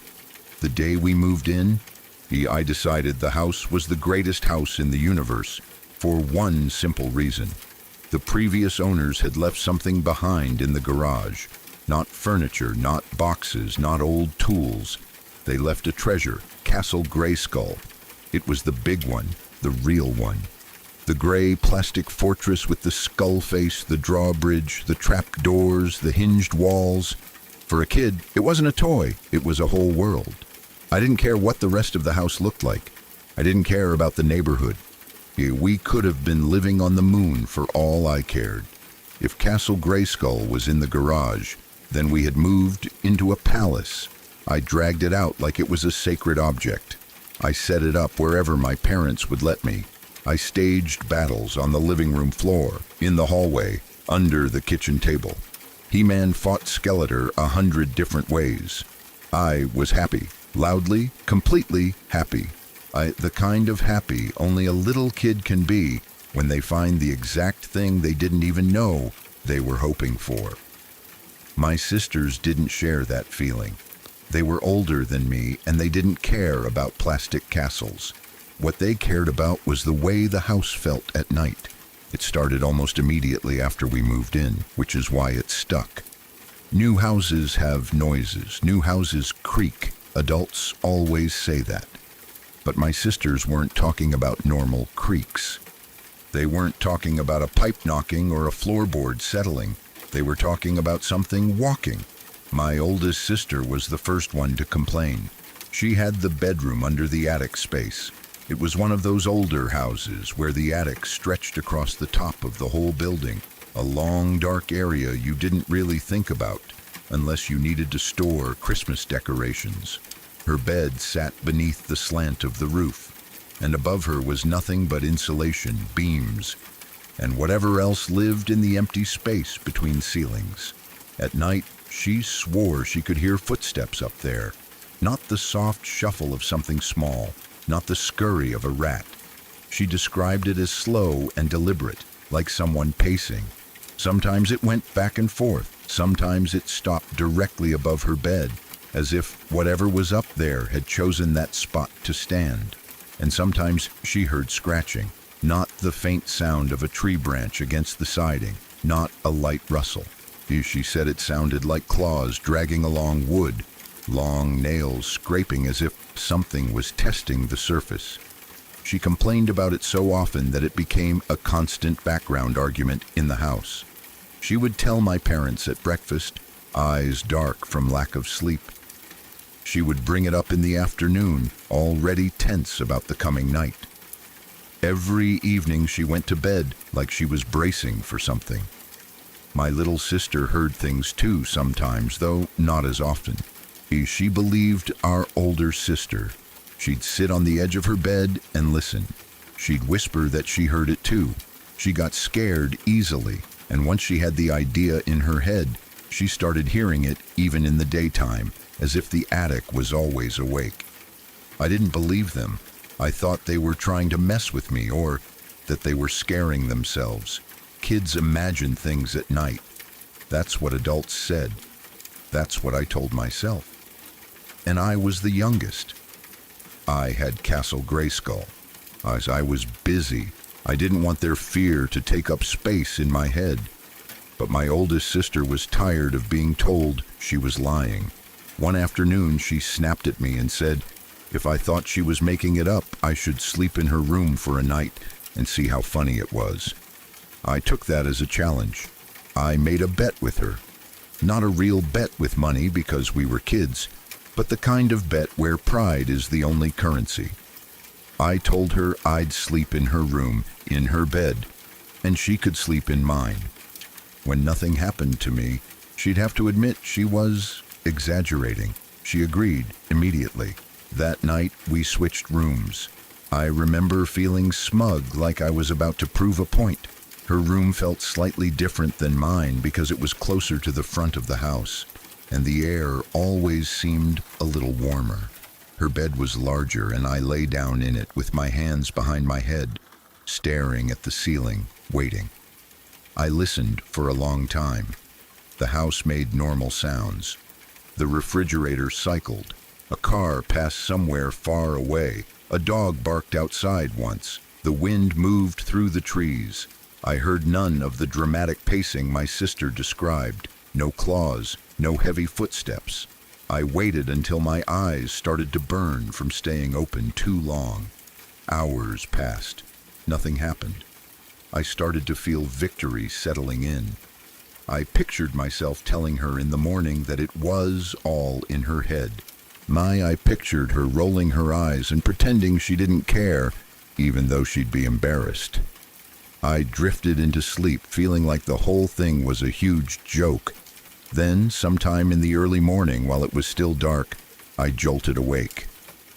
The day we moved in, I decided the house was the greatest house in the universe for one simple reason. The previous owners had left something behind in the garage. Not furniture, not boxes, not old tools. They left a treasure, Castle Grayskull. It was the big one, the real one. The gray plastic fortress with the skull face, the drawbridge, the trap doors, the hinged walls. For a kid, it wasn't a toy, it was a whole world. I didn't care what the rest of the house looked like. I didn't care about the neighborhood. We could have been living on the moon for all I cared. If Castle Grayskull was in the garage, then we had moved into a palace. I dragged it out like it was a sacred object. I set it up wherever my parents would let me. I staged battles on the living room floor, in the hallway, under the kitchen table. He-Man fought Skeletor 100 different ways. I was happy. Loudly, completely happy. The kind of happy only a little kid can be when they find the exact thing they didn't even know they were hoping for. My sisters didn't share that feeling. They were older than me and they didn't care about plastic castles. What they cared about was the way the house felt at night. It started almost immediately after we moved in, which is why it stuck. New houses have noises. New houses creak. Adults always say that. But my sisters weren't talking about normal creaks. They weren't talking about a pipe knocking or a floorboard settling. They were talking about something walking. My oldest sister was the first one to complain. She had the bedroom under the attic space. It was one of those older houses where the attic stretched across the top of the whole building, a long, dark area you didn't really think about unless you needed to store Christmas decorations. Her bed sat beneath the slant of the roof, and above her was nothing but insulation, beams, and whatever else lived in the empty space between ceilings. At night, she swore she could hear footsteps up there, not the soft shuffle of something small, not the scurry of a rat. She described it as slow and deliberate, like someone pacing. Sometimes it went back and forth, sometimes it stopped directly above her bed, as if whatever was up there had chosen that spot to stand. And sometimes she heard scratching, not the faint sound of a tree branch against the siding, not a light rustle. She said it sounded like claws dragging along wood, long nails scraping as if something was testing the surface. She complained about it so often that it became a constant background argument in the house. She would tell my parents at breakfast, eyes dark from lack of sleep. She would bring it up in the afternoon, already tense about the coming night. Every evening she went to bed like she was bracing for something. My little sister heard things too sometimes, though not as often. She believed our older sister. She'd sit on the edge of her bed and listen. She'd whisper that she heard it too. She got scared easily, and once she had the idea in her head, she started hearing it even in the daytime, as if the attic was always awake. I didn't believe them. I thought they were trying to mess with me, or that they were scaring themselves. Kids imagine things at night. That's what adults said. That's what I told myself. And I was the youngest. I had Castle Grayskull. As I was busy, I didn't want their fear to take up space in my head. But my oldest sister was tired of being told she was lying. One afternoon, she snapped at me and said, if I thought she was making it up, I should sleep in her room for a night and see how funny it was. I took that as a challenge. I made a bet with her. Not a real bet with money because we were kids, but the kind of bet where pride is the only currency. I told her I'd sleep in her room, in her bed, and she could sleep in mine. When nothing happened to me, she'd have to admit she was exaggerating. She agreed immediately. That night, we switched rooms. I remember feeling smug, like I was about to prove a point. Her room felt slightly different than mine because it was closer to the front of the house, and the air always seemed a little warmer. Her bed was larger, and I lay down in it with my hands behind my head, staring at the ceiling, waiting. I listened for a long time. The house made normal sounds. The refrigerator cycled. A car passed somewhere far away. A dog barked outside once. The wind moved through the trees. I heard none of the dramatic pacing my sister described. No claws, no heavy footsteps. I waited until my eyes started to burn from staying open too long. Hours passed. Nothing happened. I started to feel victory settling in. I pictured myself telling her in the morning that it was all in her head. I pictured her rolling her eyes and pretending she didn't care, even though she'd be embarrassed. I drifted into sleep, feeling like the whole thing was a huge joke. Then, sometime in the early morning, while it was still dark, I jolted awake.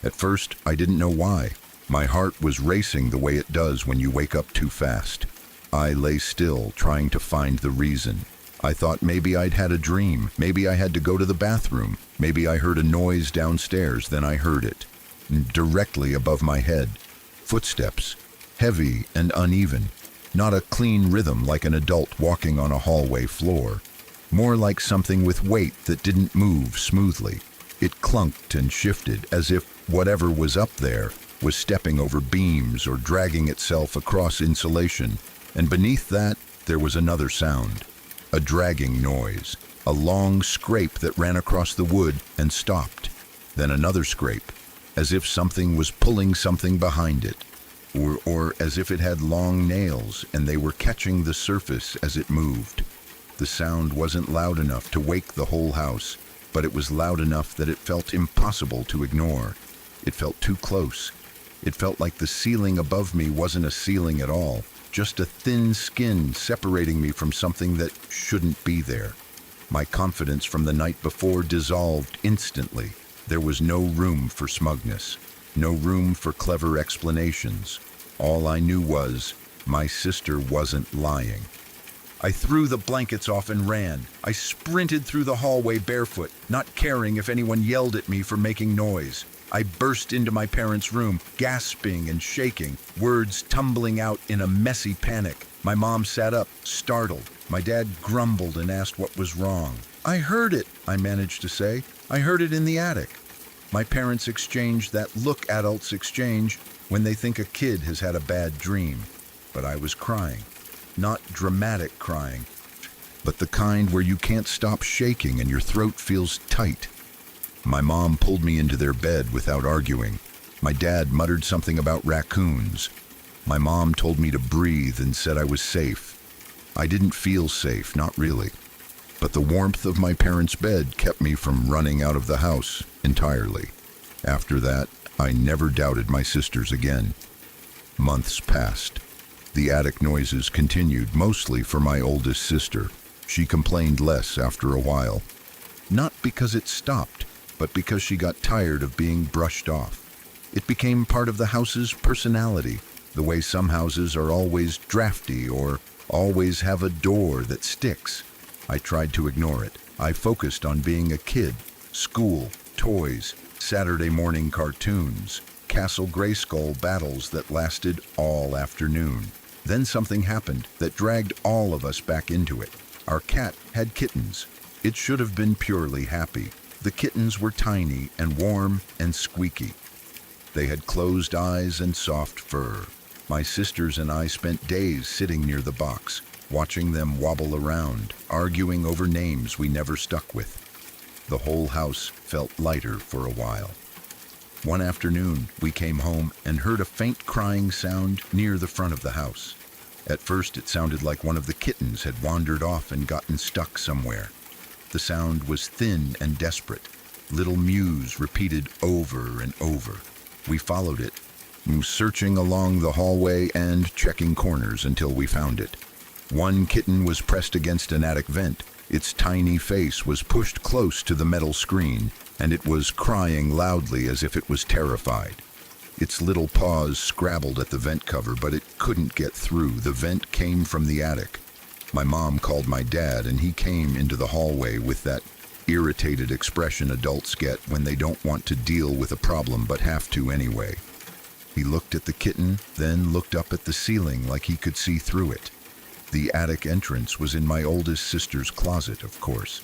At first, I didn't know why. My heart was racing the way it does when you wake up too fast. I lay still, trying to find the reason. I thought maybe I'd had a dream. Maybe I had to go to the bathroom. Maybe I heard a noise downstairs, then I heard it. Directly above my head. Footsteps. Heavy and uneven. Not a clean rhythm like an adult walking on a hallway floor. More like something with weight that didn't move smoothly. It clunked and shifted as if whatever was up there was stepping over beams or dragging itself across insulation. And beneath that, there was another sound. A dragging noise. A long scrape that ran across the wood and stopped. Then another scrape, as if something was pulling something behind it. Or as if it had long nails and they were catching the surface as it moved. The sound wasn't loud enough to wake the whole house, but it was loud enough that it felt impossible to ignore. It felt too close. It felt like the ceiling above me wasn't a ceiling at all, just a thin skin separating me from something that shouldn't be there. My confidence from the night before dissolved instantly. There was no room for smugness, no room for clever explanations. All I knew was my sister wasn't lying. I threw the blankets off and ran. I sprinted through the hallway barefoot, not caring if anyone yelled at me for making noise. I burst into my parents' room, gasping and shaking, words tumbling out in a messy panic. My mom sat up, startled. My dad grumbled and asked what was wrong. "I heard it," I managed to say. "I heard it in the attic." My parents exchanged that look adults exchange when they think a kid has had a bad dream. But I was crying. Not dramatic crying, but the kind where you can't stop shaking and your throat feels tight. My mom pulled me into their bed without arguing. My dad muttered something about raccoons. My mom told me to breathe and said I was safe. I didn't feel safe, not really. But the warmth of my parents' bed kept me from running out of the house entirely. After that, I never doubted my sisters again. Months passed. The attic noises continued, mostly for my oldest sister. She complained less after a while. Not because it stopped, but because she got tired of being brushed off. It became part of the house's personality, the way some houses are always drafty or always have a door that sticks. I tried to ignore it. I focused on being a kid, school, toys, Saturday morning cartoons, Castle Grayskull battles that lasted all afternoon. Then something happened that dragged all of us back into it. Our cat had kittens. It should have been purely happy. The kittens were tiny and warm and squeaky. They had closed eyes and soft fur. My sisters and I spent days sitting near the box, watching them wobble around, arguing over names we never stuck with. The whole house felt lighter for a while. One afternoon, we came home and heard a faint crying sound near the front of the house. At first, it sounded like one of the kittens had wandered off and gotten stuck somewhere. The sound was thin and desperate. Little mews repeated over and over. We followed it, searching along the hallway and checking corners until we found it. One kitten was pressed against an attic vent. Its tiny face was pushed close to the metal screen, and it was crying loudly as if it was terrified. Its little paws scrabbled at the vent cover, but it couldn't get through. The vent came from the attic. My mom called my dad, and he came into the hallway with that irritated expression adults get when they don't want to deal with a problem but have to anyway. He looked at the kitten, then looked up at the ceiling like he could see through it. The attic entrance was in my oldest sister's closet, of course.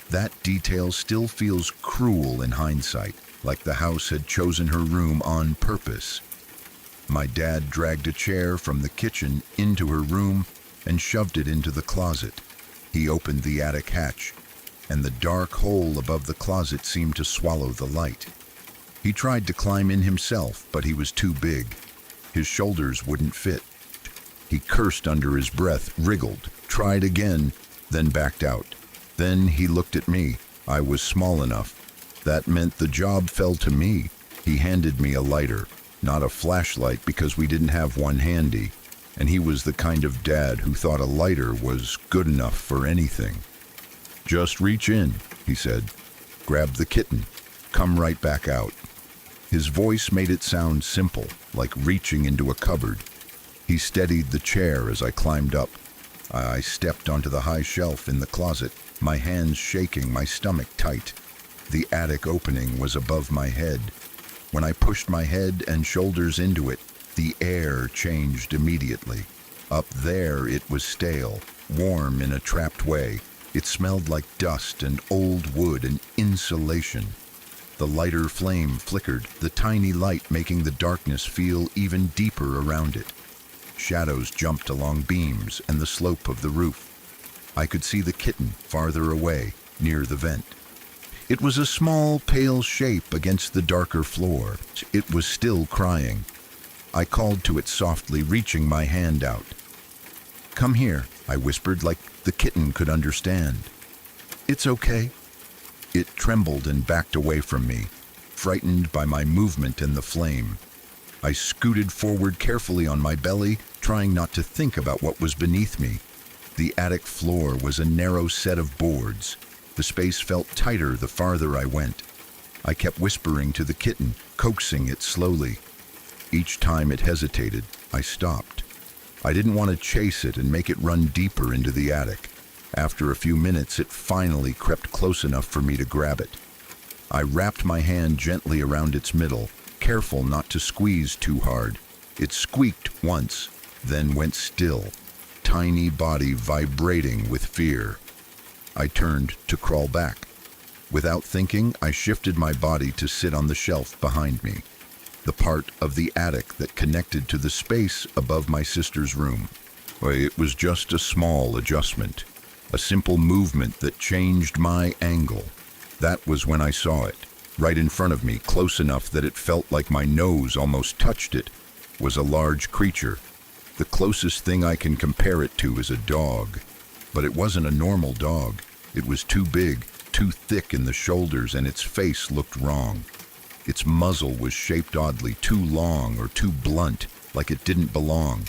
That detail still feels cruel in hindsight, like the house had chosen her room on purpose. My dad dragged a chair from the kitchen into her room and shoved it into the closet. He opened the attic hatch, and the dark hole above the closet seemed to swallow the light. He tried to climb in himself, but he was too big. His shoulders wouldn't fit. He cursed under his breath, wriggled, tried again, then backed out. Then he looked at me. I was small enough. That meant the job fell to me. He handed me a lighter, not a flashlight because we didn't have one handy, and he was the kind of dad who thought a lighter was good enough for anything. "Just reach in," he said. "Grab the kitten. Come right back out." His voice made it sound simple, like reaching into a cupboard. He steadied the chair as I climbed up. I stepped onto the high shelf in the closet, my hands shaking, my stomach tight. The attic opening was above my head. When I pushed my head and shoulders into it, the air changed immediately. Up there it was stale, warm in a trapped way. It smelled like dust and old wood and insulation. The lighter flame flickered, the tiny light making the darkness feel even deeper around it. Shadows jumped along beams and the slope of the roof. I could see the kitten farther away, near the vent. It was a small, pale shape against the darker floor. It was still crying. I called to it softly, reaching my hand out. "Come here," I whispered, like the kitten could understand. "It's okay." It trembled and backed away from me, frightened by my movement and the flame. I scooted forward carefully on my belly, trying not to think about what was beneath me. The attic floor was a narrow set of boards. The space felt tighter the farther I went. I kept whispering to the kitten, coaxing it slowly. Each time it hesitated, I stopped. I didn't want to chase it and make it run deeper into the attic. After a few minutes, it finally crept close enough for me to grab it. I wrapped my hand gently around its middle, careful not to squeeze too hard. It squeaked once, then went still, tiny body vibrating with fear. I turned to crawl back. Without thinking, I shifted my body to sit on the shelf behind me, the part of the attic that connected to the space above my sister's room. It was just a small adjustment, a simple movement that changed my angle. That was when I saw it, right in front of me, close enough that it felt like my nose almost touched it, was a large creature. The closest thing I can compare it to is a dog. But it wasn't a normal dog. It was too big, too thick in the shoulders, and its face looked wrong. Its muzzle was shaped oddly, too long or too blunt, like it didn't belong.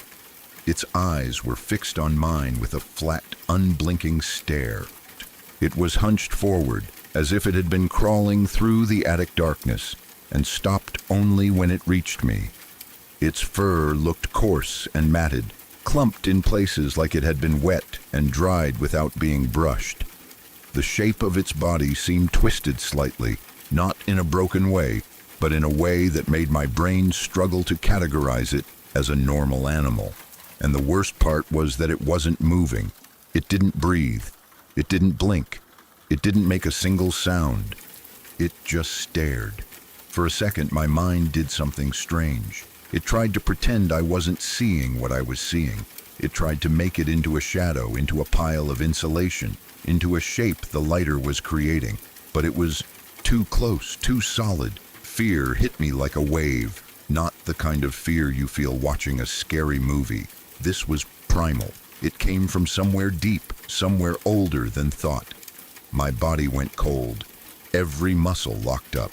Its eyes were fixed on mine with a flat, unblinking stare. It was hunched forward, as if it had been crawling through the attic darkness, and stopped only when it reached me. Its fur looked coarse and matted, clumped in places like it had been wet and dried without being brushed. The shape of its body seemed twisted slightly, not in a broken way, but in a way that made my brain struggle to categorize it as a normal animal. And the worst part was that it wasn't moving. It didn't breathe. It didn't blink. It didn't make a single sound. It just stared. For a second, my mind did something strange. It tried to pretend I wasn't seeing what I was seeing. It tried to make it into a shadow, into a pile of insulation, into a shape the lighter was creating. But it was too close, too solid. Fear hit me like a wave, not the kind of fear you feel watching a scary movie. This was primal. It came from somewhere deep, somewhere older than thought. My body went cold. Every muscle locked up.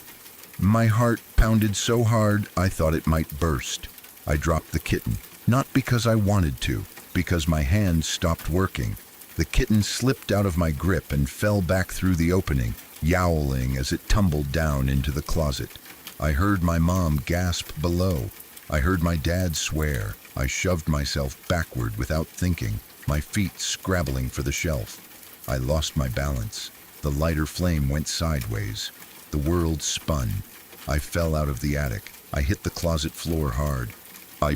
My heart pounded so hard I thought it might burst. I dropped the kitten, not because I wanted to, because my hands stopped working. The kitten slipped out of my grip and fell back through the opening, yowling as it tumbled down into the closet. I heard my mom gasp below. I heard my dad swear. I shoved myself backward without thinking, my feet scrabbling for the shelf. I lost my balance. The lighter flame went sideways. The world spun. I fell out of the attic. I hit the closet floor hard.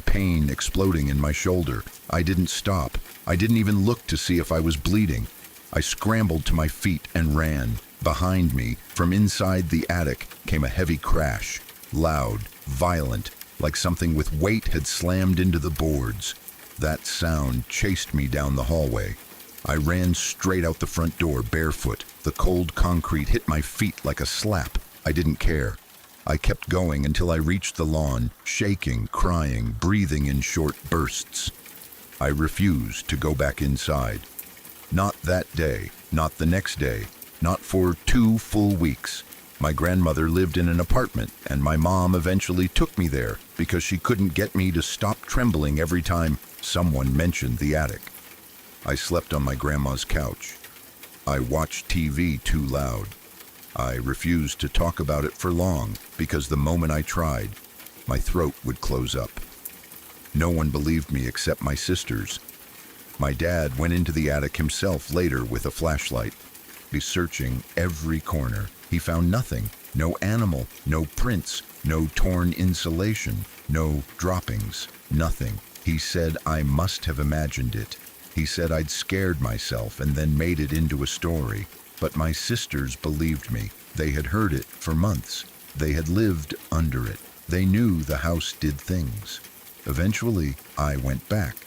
Pain exploding in my shoulder. I didn't stop. I didn't even look to see if I was bleeding. I scrambled to my feet and ran. Behind me, from inside the attic, came a heavy crash. Loud, violent, like something with weight had slammed into the boards. That sound chased me down the hallway. I ran straight out the front door, barefoot. The cold concrete hit my feet like a slap. I didn't care. I kept going until I reached the lawn, shaking, crying, breathing in short bursts. I refused to go back inside. Not that day, not the next day, not for 2 full weeks. My grandmother lived in an apartment, and my mom eventually took me there because she couldn't get me to stop trembling every time someone mentioned the attic. I slept on my grandma's couch. I watched TV too loud. I refused to talk about it for long because the moment I tried, my throat would close up. No one believed me except my sisters. My dad went into the attic himself later with a flashlight. He's searching every corner. He found nothing. No animal, no prints, no torn insulation, no droppings, nothing. He said I must have imagined it. He said I'd scared myself and then made it into a story. But my sisters believed me. They had heard it for months. They had lived under it. They knew the house did things. Eventually, I went back.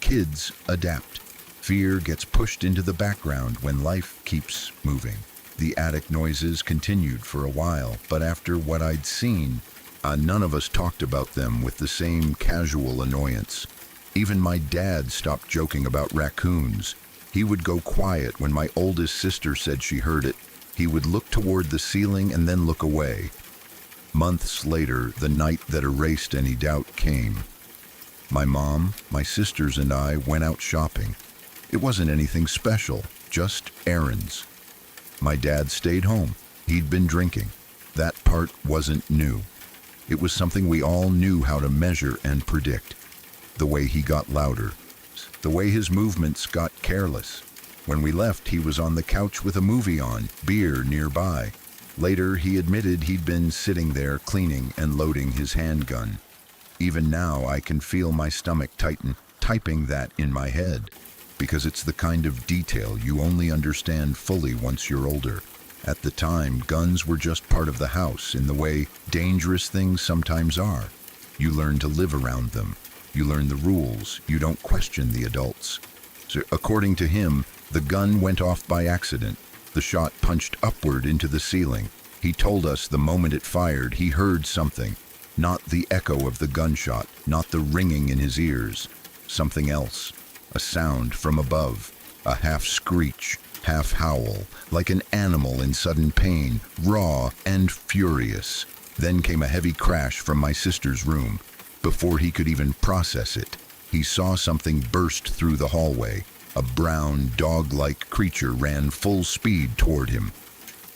Kids adapt. Fear gets pushed into the background when life keeps moving. The attic noises continued for a while, but after what I'd seen, none of us talked about them with the same casual annoyance. Even my dad stopped joking about raccoons. He would go quiet when my oldest sister said she heard it. He would look toward the ceiling and then look away. Months later, the night that erased any doubt came. My mom, my sisters, and I went out shopping. It wasn't anything special, just errands. My dad stayed home. He'd been drinking. That part wasn't new. It was something we all knew how to measure and predict. The way he got louder. The way his movements got careless. When we left, he was on the couch with a movie on, beer nearby. Later, he admitted he'd been sitting there cleaning and loading his handgun. Even now, I can feel my stomach tighten, typing that in my head, because it's the kind of detail you only understand fully once you're older. At the time, guns were just part of the house in the way dangerous things sometimes are. You learn to live around them. You learn the rules. You don't question the adults. So, according to him, the gun went off by accident. The shot punched upward into the ceiling. He told us the moment it fired, he heard something. Not the echo of the gunshot, not the ringing in his ears. Something else. A sound from above. A half screech, half howl, like an animal in sudden pain, raw and furious. Then came a heavy crash from my sister's room. Before he could even process it, he saw something burst through the hallway. A brown, dog-like creature ran full speed toward him.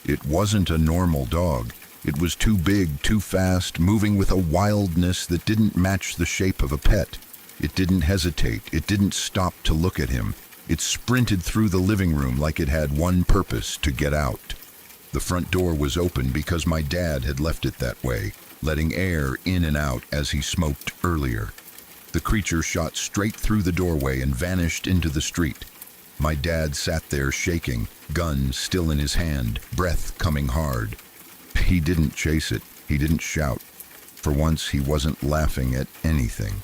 It wasn't a normal dog. It was too big, too fast, moving with a wildness that didn't match the shape of a pet. It didn't hesitate. It didn't stop to look at him. It sprinted through the living room like it had one purpose: to get out. The front door was open because my dad had left it that way, letting air in and out as he smoked earlier. The creature shot straight through the doorway and vanished into the street. My dad sat there shaking, gun still in his hand, breath coming hard. He didn't chase it. He didn't shout. For once, he wasn't laughing at anything.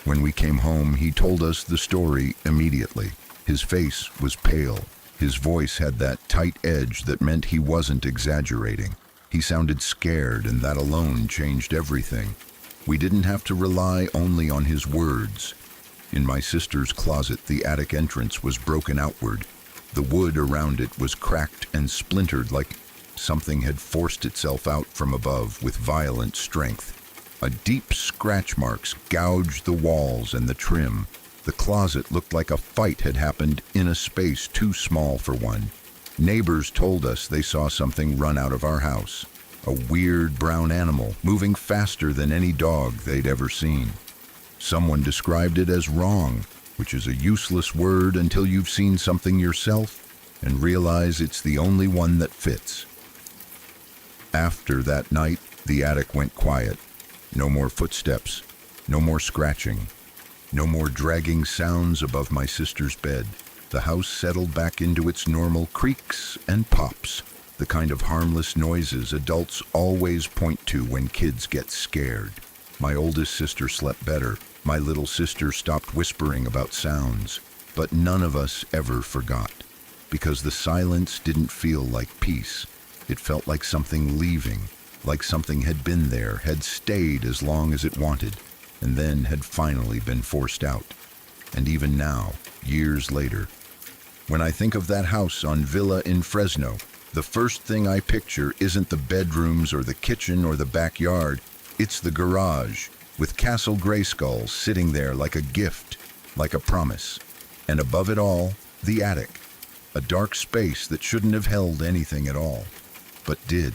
When we came home, he told us the story immediately. His face was pale. His voice had that tight edge that meant he wasn't exaggerating. He sounded scared, and that alone changed everything. We didn't have to rely only on his words. In my sister's closet, the attic entrance was broken outward. The wood around it was cracked and splintered like something had forced itself out from above with violent strength. Deep scratch marks gouged the walls and the trim. The closet looked like a fight had happened in a space too small for one. Neighbors told us they saw something run out of our house. A weird brown animal, moving faster than any dog they'd ever seen. Someone described it as wrong, which is a useless word until you've seen something yourself and realize it's the only one that fits. After that night, the attic went quiet. No more footsteps, no more scratching, no more dragging sounds above my sister's bed. The house settled back into its normal creaks and pops, the kind of harmless noises adults always point to when kids get scared. My oldest sister slept better. My little sister stopped whispering about sounds. But none of us ever forgot, because the silence didn't feel like peace. It felt like something leaving, like something had been there, had stayed as long as it wanted, and then had finally been forced out. And even now, years later, when I think of that house on Villa in Fresno, the first thing I picture isn't the bedrooms or the kitchen or the backyard. It's the garage, with Castle Grayskull sitting there like a gift, like a promise. And above it all, the attic, a dark space that shouldn't have held anything at all, but did.